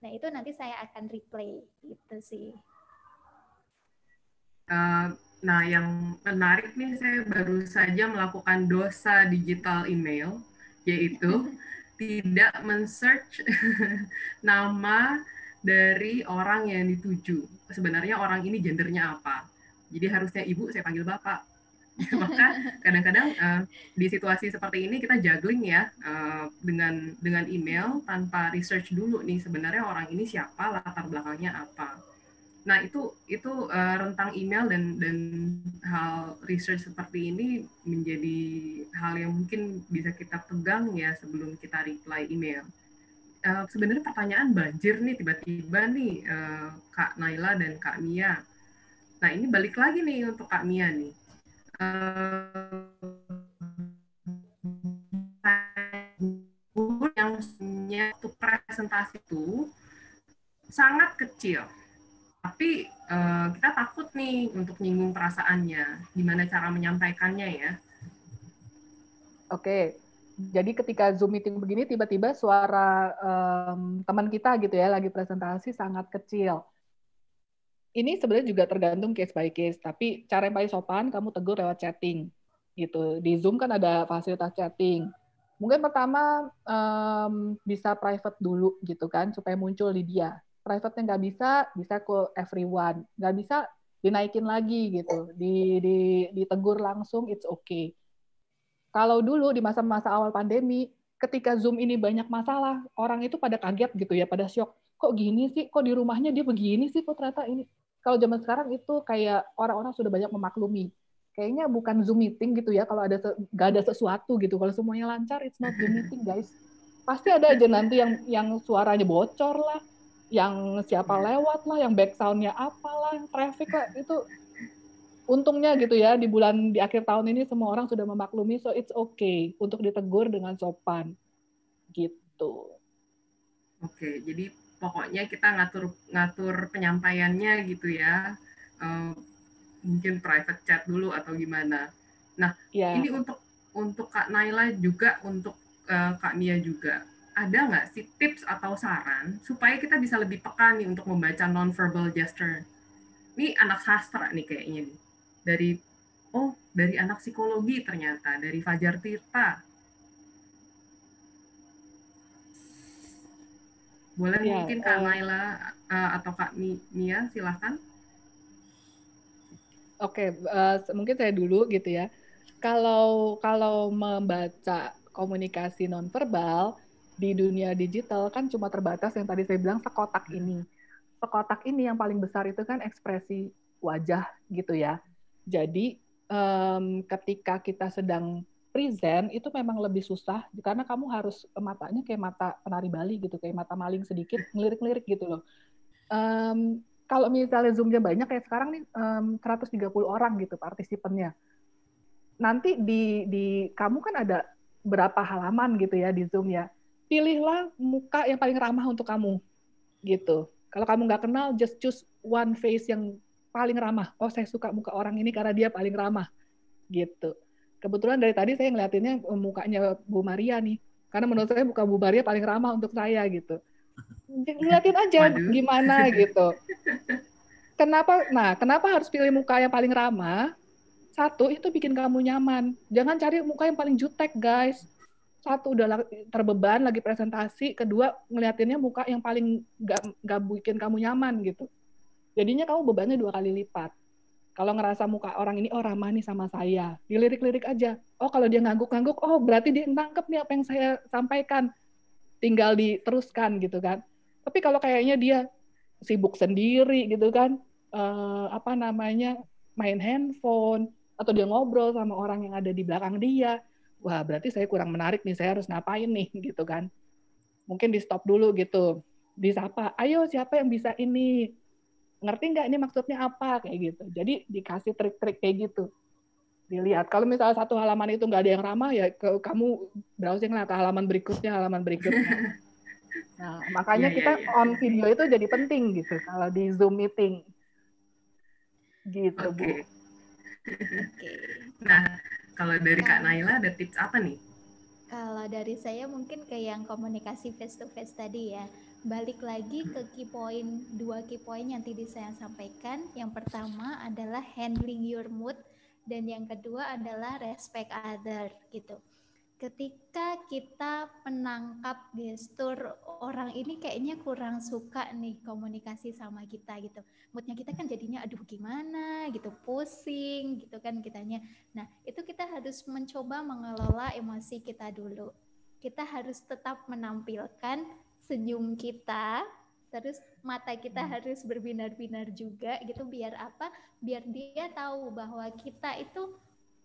B: Nah, itu nanti saya akan replay gitu sih.
A: Nah, yang menarik nih, saya baru saja melakukan dosa digital email, yaitu tidak men-search nama dari orang yang dituju. Sebenarnya orang ini gendernya apa. Jadi harusnya ibu, saya panggil bapak. Maka kadang-kadang di situasi seperti ini kita juggling ya dengan email tanpa research dulu nih sebenarnya orang ini siapa, latar belakangnya apa. Nah itu rentang email dan hal research seperti ini menjadi hal yang mungkin bisa kita pegang ya sebelum kita reply email. Sebenarnya pertanyaan banjir nih tiba-tiba nih Kak Naila dan Kak Mia. Nah ini balik lagi nih untuk Kak Mia nih. Yang punya presentasi itu sangat kecil. Tapi kita takut nih untuk nyinggung perasaannya. Gimana cara menyampaikannya ya?
C: Oke, jadi ketika Zoom meeting begini tiba-tiba suara teman kita gitu ya lagi presentasi sangat kecil. Ini sebenarnya juga tergantung case by case, tapi cara yang paling sopan kamu tegur lewat chatting gitu. Di Zoom kan ada fasilitas chatting. Mungkin pertama bisa private dulu gitu kan supaya muncul di dia. Private-nya nggak bisa ke everyone. Nggak bisa dinaikin lagi gitu. Ditegur langsung, it's okay. Kalau dulu di masa-masa awal pandemi, ketika Zoom ini banyak masalah, orang itu pada kaget gitu ya, pada shock. Kok gini sih? Kok di rumahnya dia begini sih? Kok ternyata ini? Kalau zaman sekarang itu kayak orang-orang sudah banyak memaklumi. Kayaknya bukan Zoom meeting gitu ya, kalau nggak ada sesuatu gitu. Kalau semuanya lancar, it's not Zoom meeting, guys. Pasti ada aja nanti yang suaranya bocor lah, yang siapa lewat lah, yang back sound-nya apalah, traffic lah, itu untungnya gitu ya di akhir tahun ini semua orang sudah memaklumi, so it's okay untuk ditegur dengan sopan gitu.
A: Oke, jadi pokoknya kita ngatur penyampaiannya gitu ya. Mungkin private chat dulu atau gimana. Nah, ini untuk Kak Naila juga, untuk Kak Mia juga. Ada nggak sih tips atau saran supaya kita bisa lebih peka nih untuk membaca non-verbal gesture? Ini anak sastra nih kayaknya nih. Dari Oh, dari anak psikologi ternyata, dari Fajar Tirta. Boleh
C: Ya,
A: mungkin Kak Naila atau Kak Nia, silahkan.
C: oke, mungkin saya dulu gitu ya. Kalau membaca komunikasi nonverbal di dunia digital kan cuma terbatas yang tadi saya bilang sekotak ini. Sekotak ini yang paling besar itu kan ekspresi wajah gitu ya. Jadi ketika kita sedang present itu memang lebih susah karena kamu harus matanya kayak mata penari Bali gitu, kayak mata maling sedikit ngelirik-ngelirik gitu loh. Kalau misalnya Zoom-nya banyak kayak sekarang nih 130 orang gitu partisipannya. Nanti di kamu kan ada berapa halaman gitu ya di Zoom ya. Pilihlah muka yang paling ramah untuk kamu gitu. Kalau kamu nggak kenal, just choose one face yang paling ramah. Oh, saya suka muka orang ini karena dia paling ramah gitu. Kebetulan dari tadi saya ngeliatinnya mukanya Bu Maria nih. Karena menurut saya muka Bu Maria paling ramah untuk saya gitu. Ngeliatin aja
A: Waduh.
C: gimana gitu. Kenapa harus pilih muka yang paling ramah? Satu, itu bikin kamu nyaman. Jangan cari muka yang paling jutek, guys. Satu, udah terbeban lagi presentasi. Kedua, ngeliatinnya muka yang paling gak bikin kamu nyaman gitu. Jadinya kamu bebannya 2 kali lipat. Kalau ngerasa muka orang ini, oh ramah nih sama saya. Dilirik-lirik aja. Oh kalau dia ngangguk-ngangguk, oh berarti dia nangkep nih apa yang saya sampaikan. Tinggal diteruskan gitu kan. Tapi kalau kayaknya dia sibuk sendiri gitu kan, main handphone, atau dia ngobrol sama orang yang ada di belakang dia, wah berarti saya kurang menarik nih, saya harus ngapain nih gitu kan. Mungkin di stop dulu gitu, disapa, ayo siapa yang bisa ini, ngerti nggak ini maksudnya apa, kayak gitu. Jadi dikasih trik-trik kayak gitu, dilihat. Kalau misalnya satu halaman itu nggak ada yang ramah, ya kamu browsing lah ke halaman berikutnya. Nah, makanya
A: Iya, iya,
C: kita
A: iya.
C: on video itu jadi penting gitu kalau di Zoom meeting. Gitu, Bu.
A: Oke. Nah, kalau dari Kak Naila ada tips apa nih?
B: Kalau dari saya mungkin ke yang komunikasi face to face tadi ya. Balik lagi ke dua key point yang tadi saya sampaikan. Yang pertama adalah handling your mood dan yang kedua adalah respect other gitu. Ketika kita menangkap gestur orang ini kayaknya kurang suka nih komunikasi sama kita gitu. Moodnya kita kan jadinya aduh gimana gitu, pusing gitu kan kitanya. Nah itu kita harus mencoba mengelola emosi kita dulu. Kita harus tetap menampilkan senyum kita, terus mata kita harus berbinar-binar juga gitu biar apa? Biar dia tahu bahwa kita itu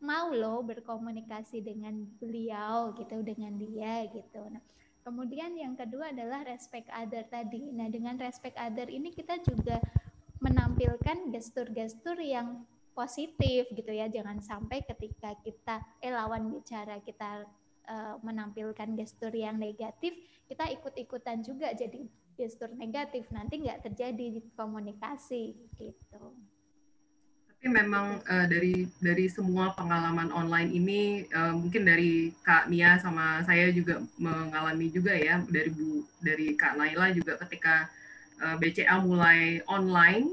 B: mau loh berkomunikasi dengan beliau gitu, dengan dia gitu. Nah, kemudian yang kedua adalah respect other tadi. Nah, dengan respect other ini kita juga menampilkan gestur-gestur yang positif gitu ya. Jangan sampai ketika kita lawan bicara kita menampilkan gestur yang negatif, kita ikut-ikutan juga jadi gestur negatif. Nanti nggak terjadi komunikasi gitu.
A: Tapi memang dari semua pengalaman online ini mungkin dari Kak Nia sama saya juga mengalami juga ya, dari Kak Naila juga ketika BCA mulai online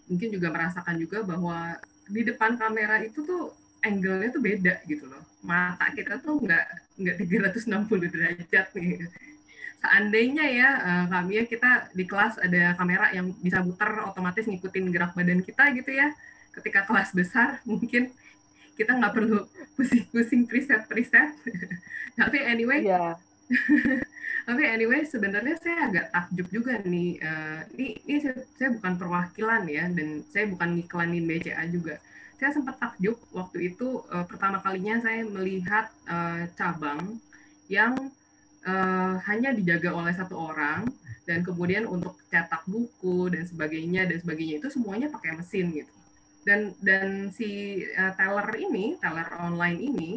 A: mungkin juga merasakan juga bahwa di depan kamera itu tuh angle-nya tuh beda gitu loh. Mata kita tuh nggak 360 derajat nih. Seandainya ya kami ya kita di kelas ada kamera yang bisa muter otomatis ngikutin gerak badan kita gitu ya. Ketika kelas besar mungkin kita nggak perlu pusing-pusing preset. Tapi anyway,
C: Iya.
A: tapi anyway sebenarnya saya agak takjub juga nih. Ini saya bukan perwakilan ya dan saya bukan ngiklanin BCA juga. Saya sempat takjub waktu itu pertama kalinya saya melihat cabang yang hanya dijaga oleh satu orang dan kemudian untuk cetak buku dan sebagainya itu semuanya pakai mesin gitu. Dan si teller online ini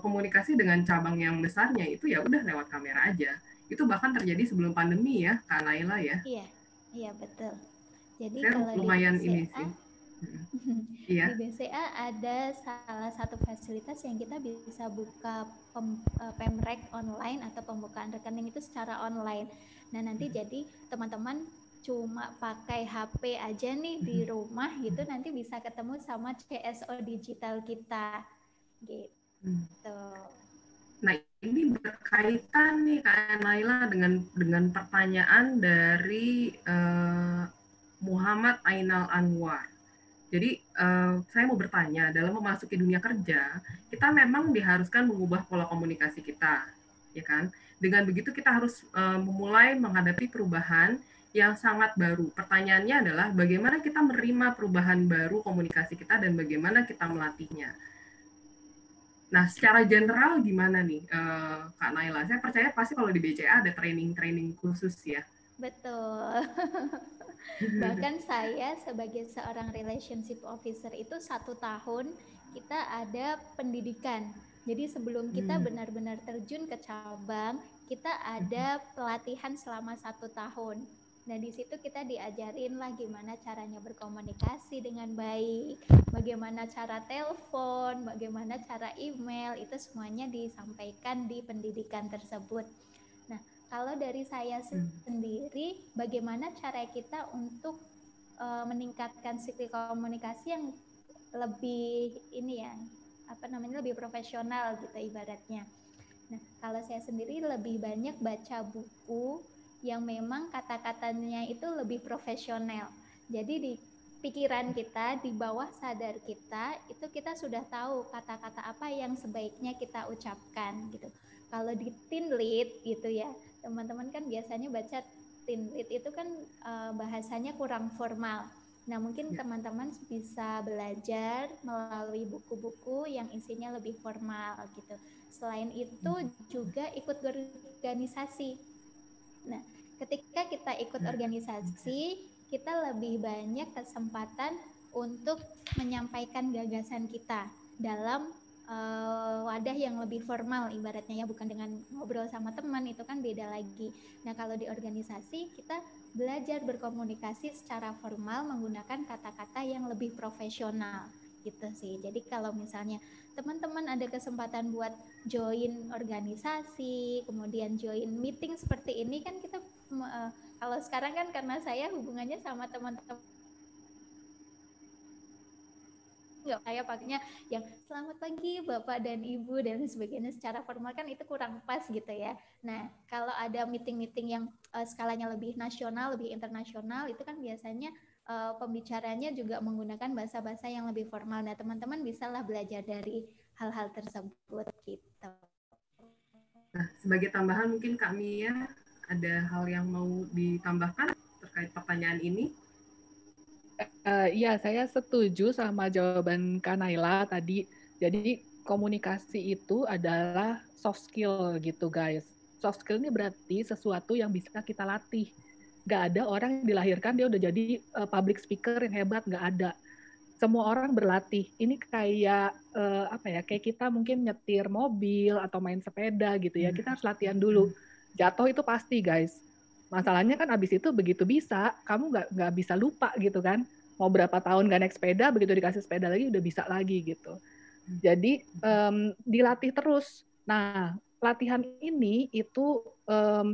A: komunikasi dengan cabang yang besarnya itu ya udah lewat kamera aja. Itu bahkan terjadi sebelum pandemi ya, Kak Naila ya.
B: Iya betul. Jadi
A: saya
B: kalau
A: lumayan
B: di BCA,
A: ini sih. Iya.
B: Di BCA ada salah satu fasilitas yang kita bisa buka pemrek online atau pembukaan rekening itu secara online. Nah nanti jadi teman-teman cuma pakai HP aja nih di rumah gitu, nanti bisa ketemu sama CSO digital kita gitu.
A: Nah, ini berkaitan nih Kak Naila dengan pertanyaan dari Muhammad Ainal Anwar. Jadi saya mau bertanya, dalam memasuki dunia kerja, kita memang diharuskan mengubah pola komunikasi kita, ya kan? Dengan begitu kita harus memulai menghadapi perubahan yang sangat baru. Pertanyaannya adalah bagaimana kita menerima perubahan baru komunikasi kita dan bagaimana kita melatihnya. Nah, secara general gimana nih, Kak Naila? Saya percaya pasti kalau di BCA ada training-training khusus ya.
B: Betul. Bahkan saya sebagai seorang relationship officer itu 1 tahun kita ada pendidikan. Jadi sebelum kita benar-benar terjun ke cabang, kita ada pelatihan selama 1 tahun. Nah, di situ kita diajarin lah gimana caranya berkomunikasi dengan baik, bagaimana cara telepon, bagaimana cara email, itu semuanya disampaikan di pendidikan tersebut. Nah, kalau dari saya sendiri, bagaimana cara kita untuk meningkatkan skill komunikasi yang lebih lebih profesional gitu ibaratnya. Nah, kalau saya sendiri lebih banyak baca buku yang memang kata-katanya itu lebih profesional. Jadi di pikiran kita, di bawah sadar kita, itu kita sudah tahu kata-kata apa yang sebaiknya kita ucapkan gitu. Kalau di teen lead gitu ya, teman-teman kan biasanya baca teen lead itu kan bahasanya kurang formal. Nah, mungkin teman-teman bisa belajar melalui buku-buku yang isinya lebih formal gitu. Selain itu juga ikut organisasi. Nah, ketika kita ikut organisasi, kita lebih banyak kesempatan untuk menyampaikan gagasan kita dalam wadah yang lebih formal ibaratnya ya, bukan dengan ngobrol sama teman, itu kan beda lagi. Nah, kalau di organisasi kita belajar berkomunikasi secara formal menggunakan kata-kata yang lebih profesional gitu sih. Jadi kalau misalnya teman-teman ada kesempatan buat join organisasi, kemudian join meeting seperti ini kan kita kalau sekarang kan karena saya hubungannya sama teman-teman nggak kayak pakainya yang selamat pagi Bapak dan Ibu dan sebagainya secara formal kan itu kurang pas gitu ya. Nah, kalau ada meeting-meeting yang skalanya lebih nasional, lebih internasional itu kan biasanya pembicaranya juga menggunakan bahasa-bahasa yang lebih formal. Nah, teman-teman bisalah belajar dari hal-hal tersebut gitu.
A: Nah, sebagai tambahan mungkin Kak Mia ada hal yang mau ditambahkan terkait pertanyaan ini?
C: Iya, saya setuju sama jawaban Kak Naila tadi. Jadi komunikasi itu adalah soft skill gitu guys. Soft skill ini berarti sesuatu yang bisa kita latih. Gak ada orang yang dilahirkan dia udah jadi public speaker yang hebat, gak ada. Semua orang berlatih. Ini kayak kayak kita mungkin nyetir mobil atau main sepeda gitu ya. Kita harus latihan dulu. Jatuh itu pasti guys. Masalahnya kan abis itu begitu bisa, kamu nggak bisa lupa gitu kan. Mau berapa tahun nggak naik sepeda, begitu dikasih sepeda lagi udah bisa lagi gitu. Jadi dilatih terus. Nah, latihan ini itu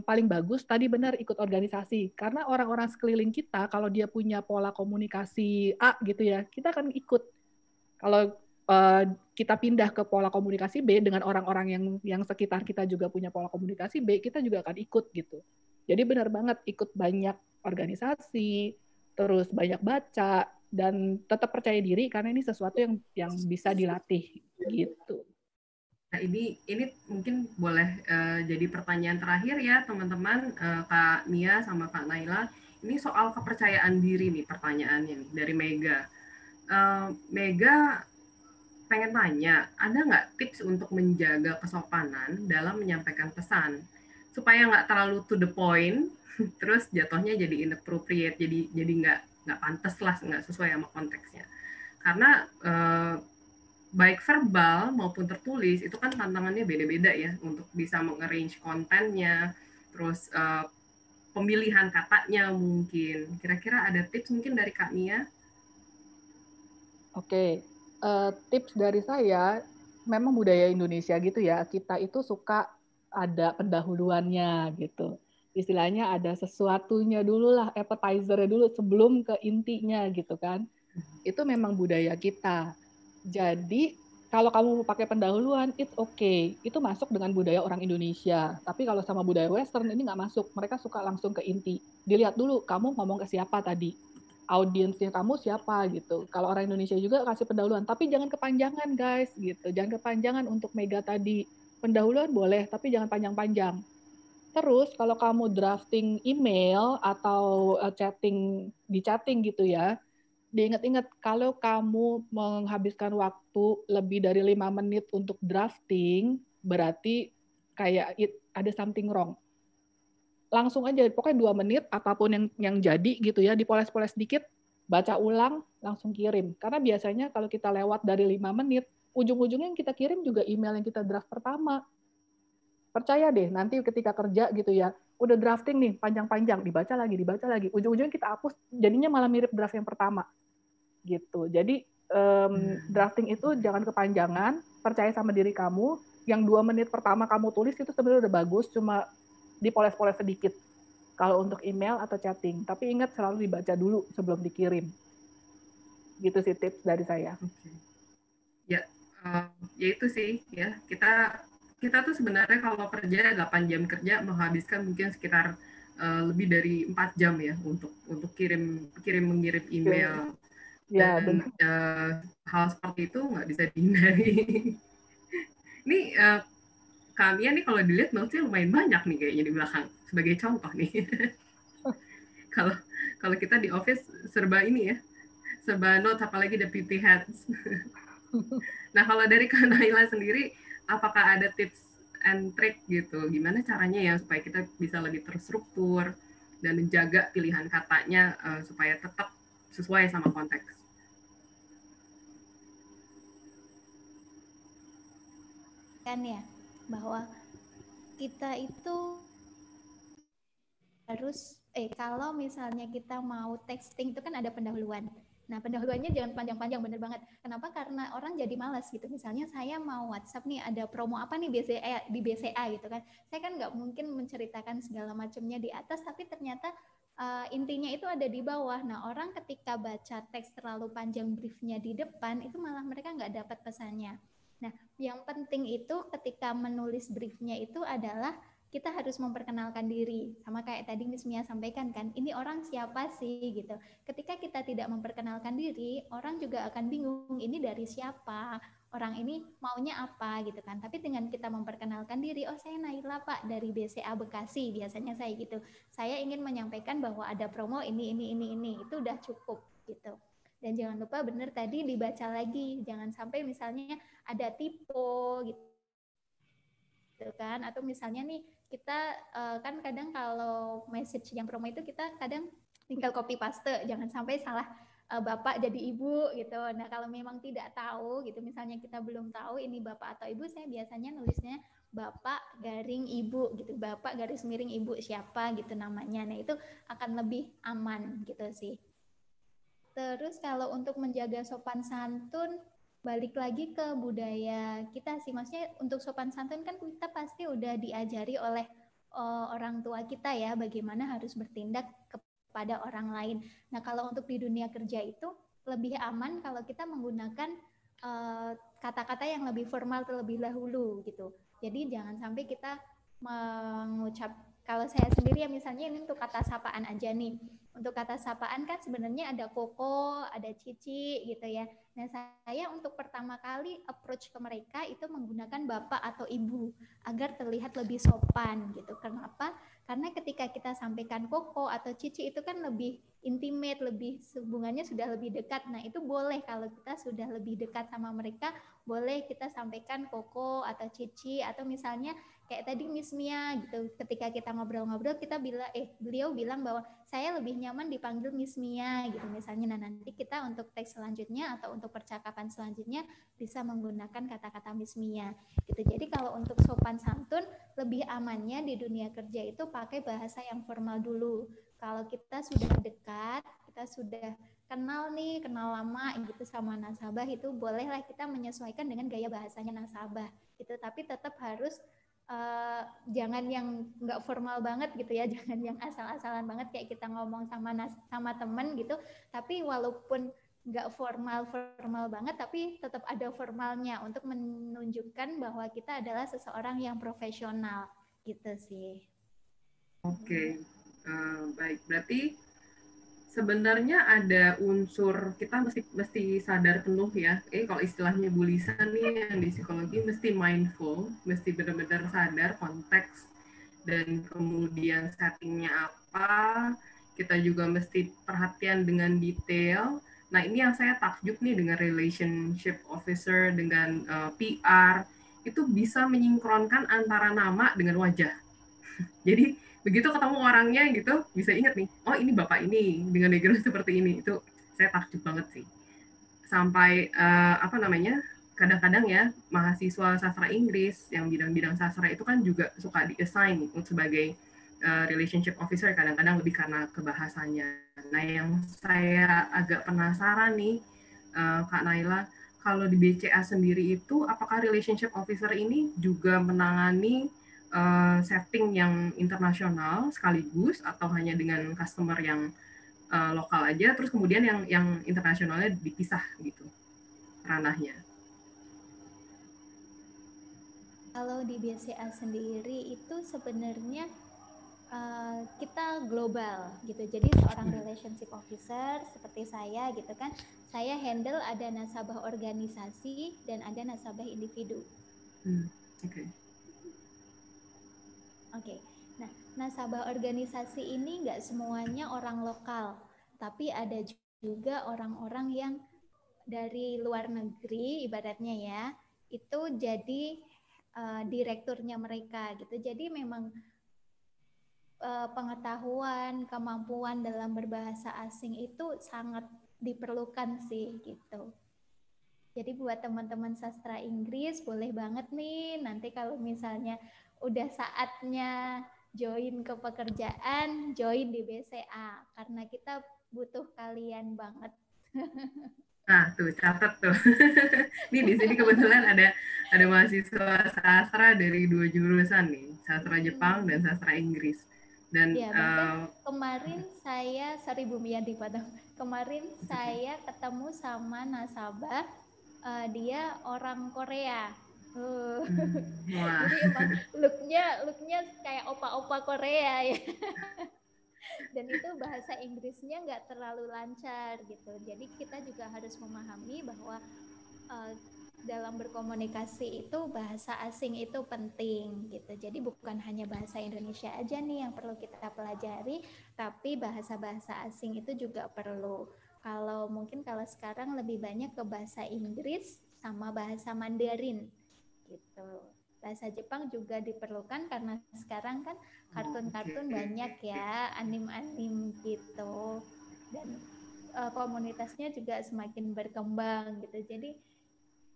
C: paling bagus tadi benar ikut organisasi. Karena orang-orang sekeliling kita kalau dia punya pola komunikasi A gitu ya, kita akan ikut. Kalau kita pindah ke pola komunikasi B dengan orang-orang yang sekitar kita juga punya pola komunikasi B, kita juga akan ikut gitu. Jadi benar banget ikut banyak organisasi, terus banyak baca, dan tetap percaya diri karena ini sesuatu yang bisa dilatih gitu.
A: Nah, ini mungkin boleh jadi pertanyaan terakhir ya teman-teman, Kak Mia sama Kak Naila. Ini soal kepercayaan diri nih pertanyaannya nih, dari Mega. Mega pengen tanya, ada nggak tips untuk menjaga kesopanan dalam menyampaikan pesan supaya nggak terlalu to the point, terus jatuhnya jadi inappropriate, jadi nggak pantas lah, nggak sesuai sama konteksnya. Karena baik verbal maupun tertulis itu kan tantangannya beda-beda ya untuk bisa mengarrange kontennya, terus pemilihan katanya mungkin. Kira-kira ada tips mungkin dari Kak Mia?
C: Oke, tips dari saya, memang budaya Indonesia gitu ya, kita itu suka ada pendahuluannya gitu. Istilahnya ada sesuatunya dulu lah, appetizer-nya dulu sebelum ke intinya gitu kan. Itu memang budaya kita. Jadi kalau kamu mau pakai pendahuluan, it's okay. Itu masuk dengan budaya orang Indonesia. Tapi kalau sama budaya Western, ini nggak masuk. Mereka suka langsung ke inti. Dilihat dulu, kamu ngomong ke siapa tadi. Audiensnya kamu siapa gitu. Kalau orang Indonesia juga kasih pendahuluan. Tapi jangan kepanjangan guys gitu. Jangan kepanjangan untuk mega tadi. Pendahuluan boleh, tapi jangan panjang-panjang. Terus kalau kamu drafting email atau di chatting gitu ya, diingat-ingat kalau kamu menghabiskan waktu lebih dari 5 menit untuk drafting, berarti kayak ada something wrong. Langsung aja, pokoknya 2 menit, apapun yang jadi gitu ya, dipoles-poles sedikit, baca ulang, langsung kirim. Karena biasanya kalau kita lewat dari 5 menit, ujung-ujungnya yang kita kirim juga email yang kita draft pertama. Percaya deh, nanti ketika kerja gitu ya, udah drafting nih, panjang-panjang, dibaca lagi. Ujung-ujungnya kita hapus, jadinya malah mirip draft yang pertama. Gitu. Jadi drafting itu jangan kepanjangan, percaya sama diri kamu. Yang 2 menit pertama kamu tulis itu sebenarnya udah bagus, cuma dipoles-poles sedikit. Kalau untuk email atau chatting. Tapi ingat selalu dibaca dulu sebelum dikirim. Gitu sih tips dari saya.
A: Ya, ya itu sih ya. Kita tuh sebenarnya kalau kerja 8 jam kerja menghabiskan mungkin sekitar lebih dari 4 jam ya untuk mengirim email.
C: Ya,
A: Dan hal seperti itu nggak bisa dihindari. Ini kami nih kalau dilihat notesnya lumayan banyak nih kayaknya di belakang. Sebagai contoh nih. Kalau kita di office serba ini ya, serba notes, apalagi deputy heads. Nah, kalau dari Kak Naila sendiri, apakah ada tips and trick gitu? Gimana caranya ya supaya kita bisa lebih terstruktur dan menjaga pilihan katanya supaya tetap sesuai sama konteks?
B: Kan ya, bahwa kita itu harus kalau misalnya kita mau texting itu kan ada pendahuluan. Nah, pendahuluannya jangan panjang-panjang, bener banget. Kenapa? Karena orang jadi malas gitu. Misalnya saya mau WhatsApp nih, ada promo apa nih di BCA gitu kan. Saya kan nggak mungkin menceritakan segala macamnya di atas, tapi ternyata intinya itu ada di bawah. Nah, orang ketika baca teks terlalu panjang briefnya di depan, itu malah mereka nggak dapat pesannya. Nah, yang penting itu ketika menulis briefnya itu adalah kita harus memperkenalkan diri. Sama kayak tadi Miss Mia sampaikan kan, ini orang siapa sih gitu. Ketika kita tidak memperkenalkan diri, orang juga akan bingung ini dari siapa, orang ini maunya apa gitu kan. Tapi dengan kita memperkenalkan diri, oh saya Naila Pak dari BCA Bekasi, biasanya saya gitu. Saya ingin menyampaikan bahwa ada promo ini, itu udah cukup gitu. Dan jangan lupa benar tadi dibaca lagi, jangan sampai misalnya ada typo gitu kan, atau misalnya nih kita kan kadang kalau message yang promo itu kita kadang tinggal copy paste, jangan sampai salah bapak jadi ibu gitu. Nah, kalau memang tidak tahu gitu, misalnya kita belum tahu ini bapak atau ibu, saya biasanya nulisnya bapak garing ibu gitu, bapak garis miring ibu siapa gitu namanya. Nah, itu akan lebih aman gitu sih. Terus kalau untuk menjaga sopan santun, balik lagi ke budaya kita sih. Maksudnya untuk sopan santun kan kita pasti udah diajari oleh orang tua kita ya, bagaimana harus bertindak kepada orang lain. Nah, kalau untuk di dunia kerja itu lebih aman kalau kita menggunakan kata-kata yang lebih formal terlebih dahulu gitu. Jadi jangan sampai kita mengucap, kalau saya sendiri ya misalnya ini untuk kata sapaan aja nih. Untuk kata sapaan kan sebenarnya ada koko, ada cici gitu ya. Nah, saya untuk pertama kali approach ke mereka itu menggunakan bapak atau ibu agar terlihat lebih sopan gitu. Kenapa? Karena ketika kita sampaikan koko atau cici itu kan lebih intimate, lebih hubungannya sudah lebih dekat. Nah, itu boleh kalau kita sudah lebih dekat sama mereka, boleh kita sampaikan koko atau cici, atau misalnya kayak tadi Miss Mia gitu, ketika kita ngobrol-ngobrol kita beliau bilang bahwa saya lebih nyaman dipanggil Miss Mia gitu misalnya. Nah, nanti kita untuk teks selanjutnya atau untuk percakapan selanjutnya bisa menggunakan kata-kata Miss Mia gitu. Jadi kalau untuk sopan santun lebih amannya di dunia kerja itu pakai bahasa yang formal dulu. Kalau kita sudah dekat, kita sudah kenal lama gitu sama nasabah, itu bolehlah kita menyesuaikan dengan gaya bahasanya nasabah gitu, tapi tetap harus jangan yang nggak formal banget gitu ya, jangan yang asal-asalan banget kayak kita ngomong sama temen gitu, tapi walaupun nggak formal banget, tapi tetap ada formalnya untuk menunjukkan bahwa kita adalah seseorang yang profesional gitu sih.
A: Oke, baik. Berarti sebenarnya ada unsur kita mesti sadar penuh ya. Kalau istilahnya Bu Lisa nih yang di psikologi mesti mindful, mesti benar-benar sadar konteks dan kemudian settingnya apa. Kita juga mesti perhatian dengan detail. Nah ini yang saya takjub nih dengan relationship officer, dengan PR, itu bisa menyinkronkan antara nama dengan wajah. Jadi begitu ketemu orangnya gitu bisa ingat nih, oh ini bapak ini dengan background seperti ini. Itu saya takjub banget sih. Sampai kadang-kadang ya mahasiswa sastra Inggris yang bidang-bidang sastra itu kan juga suka di-assign sebagai relationship officer, kadang-kadang lebih karena kebahasanya. Nah yang saya agak penasaran nih Kak Naila, kalau di BCA sendiri itu apakah relationship officer ini juga menangani setting yang internasional sekaligus atau hanya dengan customer yang lokal aja, terus kemudian yang internasionalnya dipisah gitu ranahnya?
B: Kalau di BCA sendiri itu sebenarnya kita global gitu. Jadi seorang relationship officer seperti saya gitu kan, saya handle ada nasabah organisasi dan ada nasabah individu.
A: Oke.
B: Oke. Nah, nasabah organisasi ini nggak semuanya orang lokal, tapi ada juga orang-orang yang dari luar negeri, ibaratnya ya, itu jadi direkturnya mereka gitu. Jadi memang pengetahuan, kemampuan dalam berbahasa asing itu sangat diperlukan sih gitu. Jadi buat teman-teman sastra Inggris boleh banget nih nanti kalau misalnya udah saatnya join ke pekerjaan, join di BCA karena kita butuh kalian banget.
A: Nah, tuh catat tuh. Nih di sini kebetulan ada mahasiswa sastra dari 2 jurusan nih, sastra Jepang dan sastra Inggris. Dan
B: ya, bahkan kemarin saya, sorry Bu Mia dipotong. Kemarin saya ketemu sama nasabah, dia orang Korea. Jadi emang looknya kayak opa-opa Korea ya. Dan itu bahasa Inggrisnya nggak terlalu lancar gitu. Jadi kita juga harus memahami bahwa dalam berkomunikasi itu bahasa asing itu penting gitu. Jadi bukan hanya bahasa Indonesia aja nih yang perlu kita pelajari, tapi bahasa-bahasa asing itu juga perlu. Kalau sekarang lebih banyak ke bahasa Inggris sama bahasa Mandarin gitu. Bahasa Jepang juga diperlukan karena sekarang kan kartun-kartun banyak ya, anim-anim gitu. Dan komunitasnya juga semakin berkembang gitu. Jadi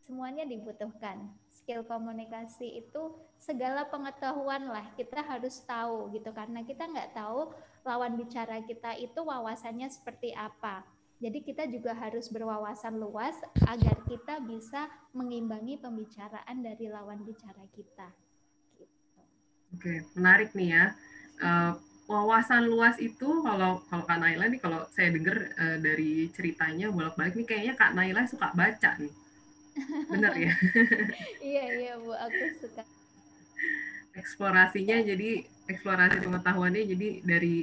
B: semuanya dibutuhkan. Skill komunikasi itu segala pengetahuan lah kita harus tahu gitu, karena kita nggak tahu lawan bicara kita itu wawasannya seperti apa. Jadi kita juga harus berwawasan luas agar kita bisa mengimbangi pembicaraan dari lawan bicara kita. Gitu.
A: Oke, menarik nih ya. Wawasan luas itu kalau Kak Naila nih, kalau saya dengar dari ceritanya bolak-balik nih, kayaknya Kak Naila suka baca nih. Bener ya?
B: Iya Bu, aku suka.
A: Eksplorasinya jadi eksplorasi pengetahuannya jadi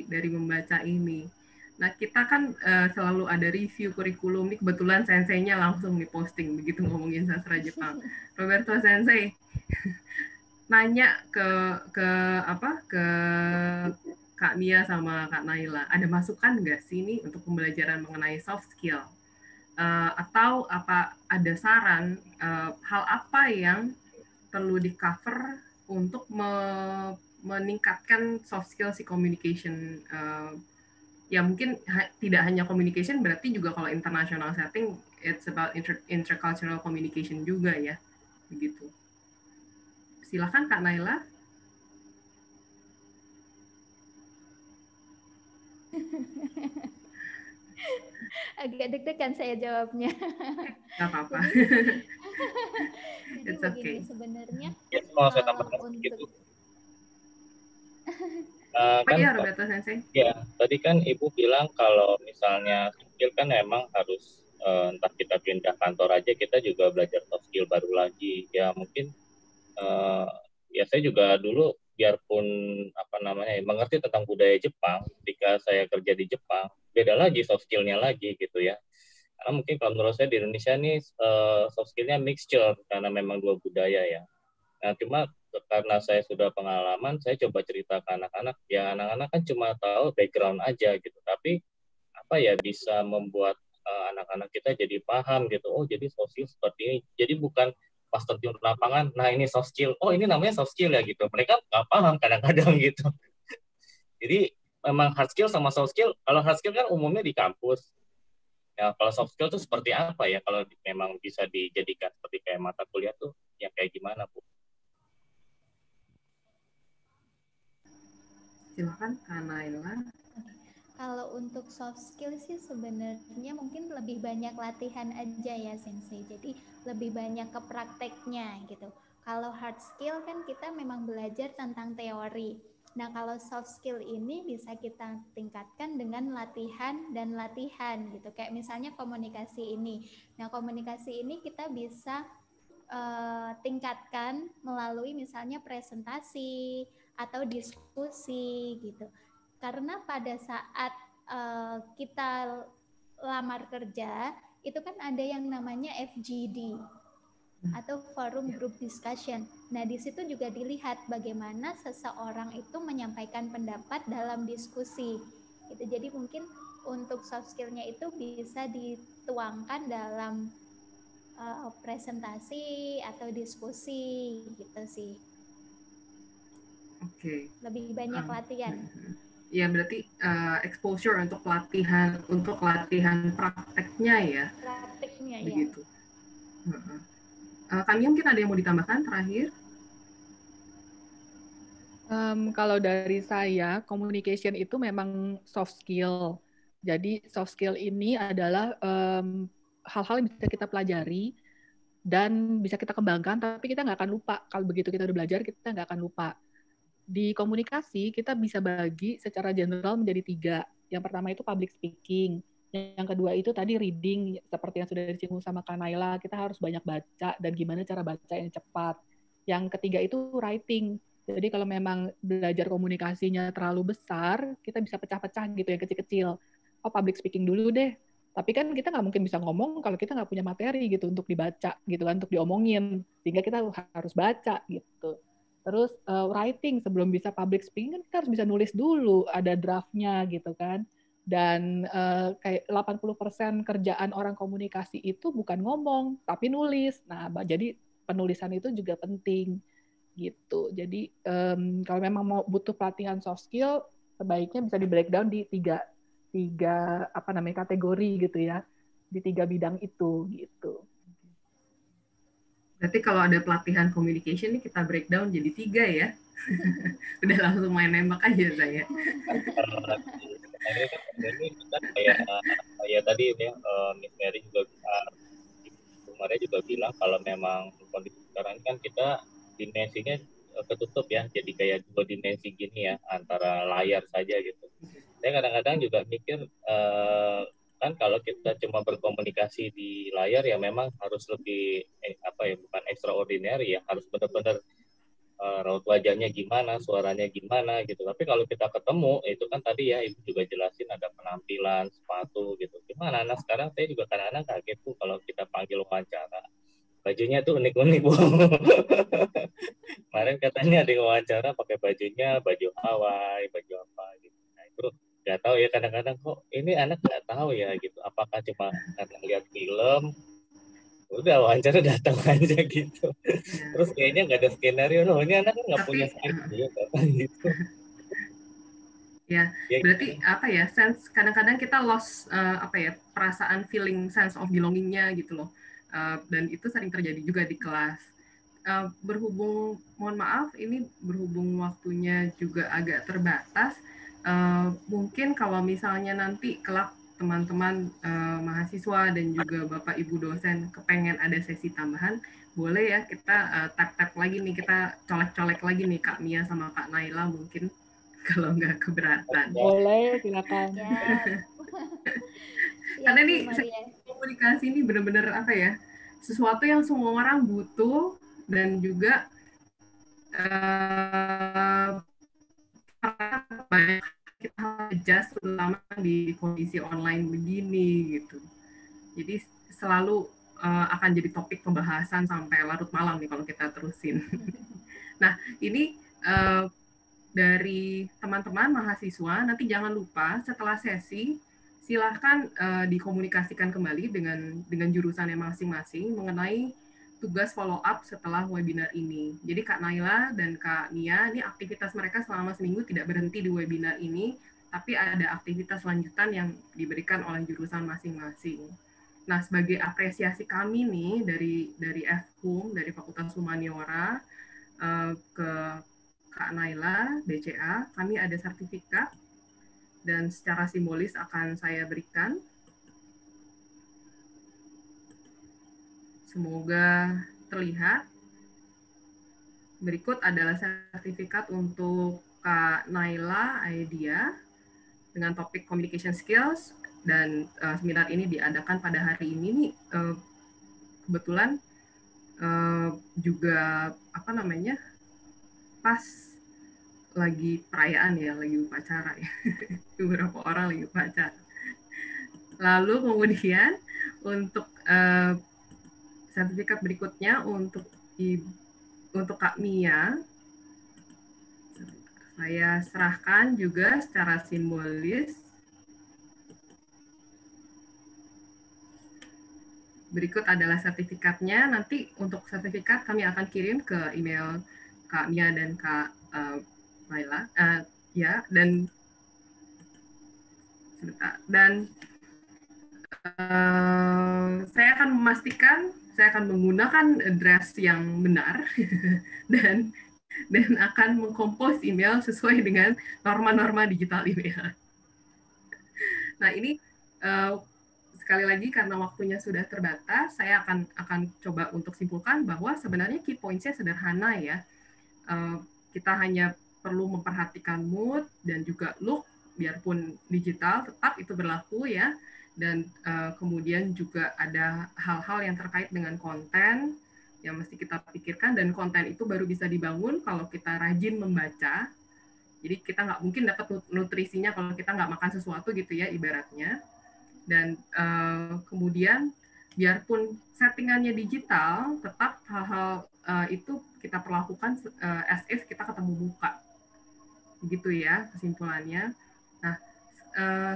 A: dari membaca ini. Nah kita kan selalu ada review kurikulum nih, kebetulan senseinya langsung nih posting begitu ngomongin sastra Jepang. Roberto Sensei nanya ke Kak Mia sama Kak Naila, ada masukan nggak sih nih untuk pembelajaran mengenai soft skill? Atau apa ada saran hal apa yang perlu di cover untuk meningkatkan soft skill si communication, ya mungkin tidak hanya communication, berarti juga kalau international setting it's about intercultural communication juga ya, begitu. Silakan Kak Naila.
B: Agak deg-degan saya jawabnya.
A: Gak apa-apa.
B: Jadi
A: It's
B: begini
A: okay.
B: sebenarnya
E: Ya, mau saya
B: kalau
E: tambahkan
B: untuk
E: sedikit.
A: Oh
E: Kan
A: iya, Roberto Sensei.
E: ya, tadi kan Ibu bilang kalau misalnya skill kan memang harus entah kita pindah kantor aja, kita juga belajar soft skill baru lagi. Ya mungkin ya saya juga dulu biarpun apa namanya mengerti tentang budaya Jepang, ketika saya kerja di Jepang, beda lagi soft skill-nya lagi gitu ya. Karena mungkin kalau menurut saya di Indonesia nih soft skill-nya mixture karena memang dua budaya ya. Nah, cuma karena saya sudah pengalaman, saya coba cerita ke anak-anak. Ya, anak-anak kan cuma tahu background aja gitu. Tapi apa ya bisa membuat anak-anak kita jadi paham gitu. Oh, jadi soft skill seperti ini. Jadi bukan pas terjun ke lapangan, nah ini soft skill. Oh, ini namanya soft skill ya gitu. Mereka nggak paham kadang-kadang gitu. Jadi memang hard skill sama soft skill. Kalau hard skill kan umumnya di kampus. Ya, kalau soft skill tuh seperti apa ya? Kalau memang bisa dijadikan seperti kayak mata kuliah tuh, yang kayak gimana, Bu?
A: Silakan, Kak Naila.
B: kalau untuk soft skill sih sebenarnya mungkin lebih banyak latihan aja ya Sensei. Jadi lebih banyak ke prakteknya gitu. Kalau hard skill kan kita memang belajar tentang teori. Nah, kalau soft skill ini bisa kita tingkatkan dengan latihan dan latihan gitu. Kayak misalnya komunikasi ini. Nah, komunikasi ini kita bisa tingkatkan melalui misalnya presentasi atau diskusi gitu. Karena pada saat kita lamar kerja itu kan ada yang namanya FGD atau forum group discussion. Nah, di situ juga dilihat bagaimana seseorang itu menyampaikan pendapat dalam diskusi. Gitu. Jadi mungkin untuk soft skill-nya itu bisa dituangkan dalam presentasi atau diskusi gitu sih.
A: Oke.
B: Lebih banyak latihan.
A: Ya, berarti exposure untuk latihan prakteknya ya.
B: Prakteknya ya.
A: Begitu. Kami mungkin ada yang mau ditambahkan terakhir?
C: Kalau dari saya, communication itu memang soft skill. Jadi soft skill ini adalah hal-hal yang bisa kita pelajari dan bisa kita kembangkan, tapi kita nggak akan lupa. Kalau begitu kita udah belajar, kita nggak akan lupa. Di komunikasi, kita bisa bagi secara general menjadi 3. Yang pertama itu public speaking. Yang kedua itu tadi reading, seperti yang sudah disinggung sama Kak Naila, kita harus banyak baca dan gimana cara baca yang cepat. Yang ketiga itu writing. Jadi kalau memang belajar komunikasinya terlalu besar, kita bisa pecah-pecah gitu yang kecil-kecil. Oh, public speaking dulu deh. Tapi kan kita nggak mungkin bisa ngomong kalau kita nggak punya materi gitu untuk dibaca gitu kan, untuk diomongin. Sehingga kita harus baca gitu. Terus writing, sebelum bisa public speaking kan kita harus bisa nulis dulu, ada draftnya gitu kan. Dan kayak 80% kerjaan orang komunikasi itu bukan ngomong, tapi nulis. Nah, jadi penulisan itu juga penting gitu. Jadi kalau memang mau butuh pelatihan soft skill, sebaiknya bisa di breakdown di tiga kategori gitu ya, di 3 bidang itu gitu.
A: Berarti kalau ada pelatihan communication ini kita breakdown jadi 3 ya. Udah langsung main nembak aja saya.
E: Ini kan kayak tadi ya Miss Mary juga Bu Maria juga bilang kalau memang kondisi sekarang kan kita dimensinya ketutup ya, jadi kayak 2 dimensi gini ya, antara layar saja gitu. Saya kadang-kadang juga mikir kan kalau kita cuma berkomunikasi di layar ya memang harus lebih bukan extraordinary ya, harus benar-benar raut wajahnya gimana, suaranya gimana gitu. Tapi kalau kita ketemu, itu kan tadi ya Ibu juga jelasin ada penampilan, sepatu gitu. Gimana anak sekarang, saya juga kadang-kadang kaget tuh kalau kita panggil wawancara. Bajunya tuh unik-unik, Bu. Kemarin katanya ada yang wawancara pakai bajunya, baju Hawaii, baju apa gitu. Nah itu nggak tahu ya, kadang-kadang kok ini anak nggak tahu ya gitu. Apakah cuma karena lihat film, udah wawancara datang aja gitu. Terus kayaknya nggak ada skenario loh, ini anak kan nggak punya skrip gitu.
A: Ya, berarti apa ya, sense kadang-kadang kita lost perasaan feeling sense of belongingnya gitu loh. Dan itu sering terjadi juga di kelas. Berhubung, mohon maaf, ini berhubung waktunya juga agak terbatas, mungkin kalau misalnya nanti kelak teman-teman mahasiswa dan juga Bapak Ibu dosen kepengen ada sesi tambahan, boleh ya kita tap-tap lagi nih, kita colek-colek lagi nih Kak Mia sama Kak Naila mungkin kalau nggak keberatan.
C: Boleh, silakan.
A: Karena ini komunikasi ini benar-benar apa ya, sesuatu yang semua orang butuh dan juga banyak kita adjust terutama di kondisi online begini gitu. Jadi selalu akan jadi topik pembahasan sampai larut malam nih kalau kita terusin. Nah, ini dari teman-teman mahasiswa, nanti jangan lupa setelah sesi, silahkan dikomunikasikan kembali dengan jurusannya masing-masing mengenai tugas follow up setelah webinar ini. Jadi Kak Naila dan Kak Nia, ini aktivitas mereka selama seminggu tidak berhenti di webinar ini, tapi ada aktivitas lanjutan yang diberikan oleh jurusan masing-masing. Nah, sebagai apresiasi kami nih dari FHUM, dari Fakultas Humaniora, ke Kak Naila, BCA, kami ada sertifikat dan secara simbolis akan saya berikan. Semoga terlihat. Berikut adalah sertifikat untuk Kak Naila Aidia dengan topik Communication Skills, dan seminar ini diadakan pada hari ini nih, kebetulan juga apa namanya, pas lagi perayaan ya, lagi upacara ya. Beberapa orang lagi upacara. Lalu kemudian untuk sertifikat berikutnya untuk Kak Mia, saya serahkan juga secara simbolis. Berikut adalah sertifikatnya. Nanti untuk sertifikat kami akan kirim ke email Kak Mia dan Kak Laila. Ya, dan sebentar. Dan saya akan memastikan saya akan menggunakan address yang benar dan akan mengkompos email sesuai dengan norma-norma digital email. Nah, ini sekali lagi karena waktunya sudah terbatas, saya akan coba untuk simpulkan bahwa sebenarnya key points-nya sederhana ya. Kita hanya perlu memperhatikan mood dan juga look, biarpun digital tetap itu berlaku ya. Dan kemudian juga ada hal-hal yang terkait dengan konten yang mesti kita pikirkan, dan konten itu baru bisa dibangun kalau kita rajin membaca. Jadi kita nggak mungkin dapat nutrisinya kalau kita nggak makan sesuatu gitu ya ibaratnya. Dan kemudian biarpun settingannya digital, tetap hal-hal itu kita perlakukan as if kita ketemu muka. Begitu ya kesimpulannya. Nah,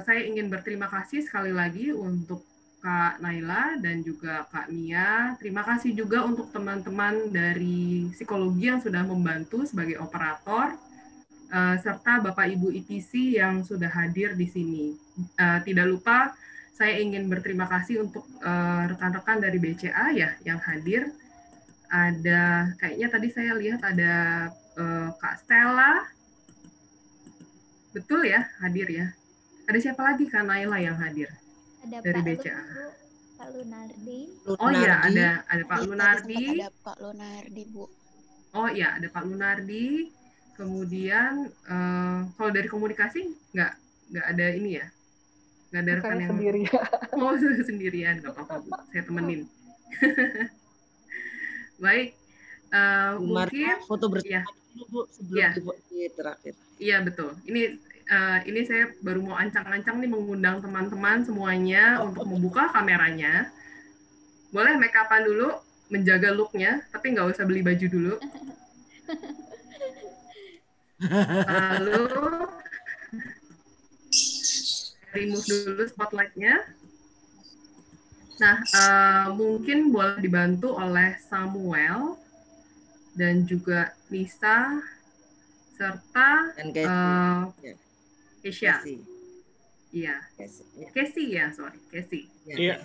A: saya ingin berterima kasih sekali lagi untuk Kak Naila dan juga Kak Mia. Terima kasih juga untuk teman-teman dari psikologi yang sudah membantu sebagai operator, serta Bapak Ibu ITC yang sudah hadir di sini. Tidak lupa saya ingin berterima kasih untuk rekan-rekan dari BCA ya yang hadir. Ada kayaknya tadi saya lihat ada Kak Stella, betul ya hadir ya. Ada siapa lagi Kak Naila yang hadir?
B: Ada
A: dari
B: Pak
A: BCA.
B: Pak Lunardi.
A: Oh iya, ada Pak Lunardi.
F: Ada Pak Lunardi, Bu.
A: Oh iya, ada Pak Lunardi. Kemudian kalau dari komunikasi nggak ada ini ya? Nggak ada rekan yang
C: sendirian.
A: Oh, sendirian, nggak apa-apa Bu. Saya temenin. Baik. Mungkin
F: foto bersama dulu Bu sebelum
A: ya.
F: terakhir.
A: Iya betul. Ini saya baru mau ancang-ancang nih mengundang teman-teman semuanya untuk membuka kameranya. Boleh make up-an dulu, menjaga look-nya, tapi nggak usah beli baju dulu. Lalu remove dulu spotlight-nya. Nah, mungkin boleh dibantu oleh Samuel dan juga Lisa serta Keisha. Iya. Casey ya, sorry. Casey.
G: Iya,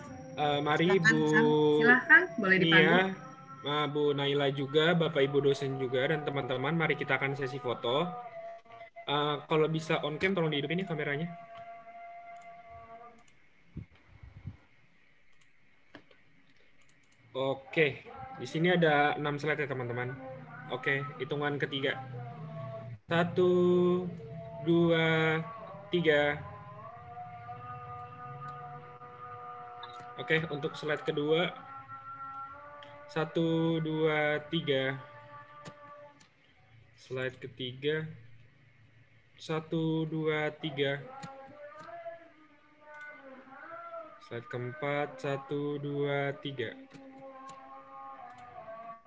G: mari Bu.
A: Silahkan, boleh dipandu.
G: Iya, Bu Naila juga, Bapak Ibu dosen juga, dan teman-teman, mari kita akan sesi foto. Kalau bisa on cam, tolong dihidupin ya kameranya. Oke, di sini ada 6 slide ya teman-teman. Oke, hitungan ketiga. 1, 2, 3. Oke, untuk slide kedua. 1, 2, 3. Slide ketiga. 1, 2, 3. Slide keempat. 1, 2, 3.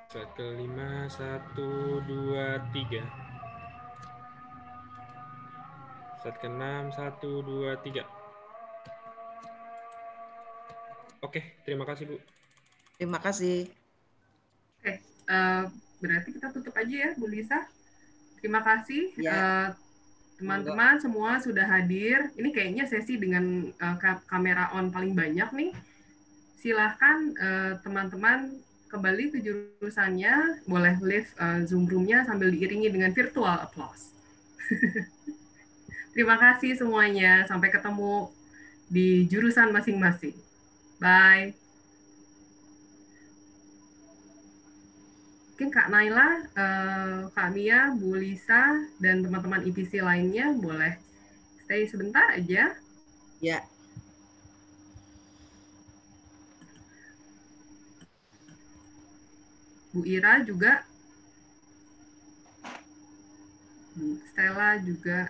G: Slide kelima. 1, 2, 3. Slide keenam. 1, 2, 3. Oke, terima kasih Bu.
H: Terima kasih.
A: Oke, berarti kita tutup aja ya, Bu Lisa. Terima kasih
H: Ya.
A: teman-teman semua sudah hadir. Ini kayaknya sesi dengan kamera on paling banyak nih. Silahkan teman-teman kembali ke jurusannya, boleh leave Zoom room-nya sambil diiringi dengan virtual applause. Terima kasih semuanya. Sampai ketemu di jurusan masing-masing. Bye. Mungkin Kak Naila, Kak Mia, Bu Lisa, dan teman-teman IPC lainnya boleh stay sebentar aja.
H: Ya.
A: Bu Ira juga. Bu Stella juga.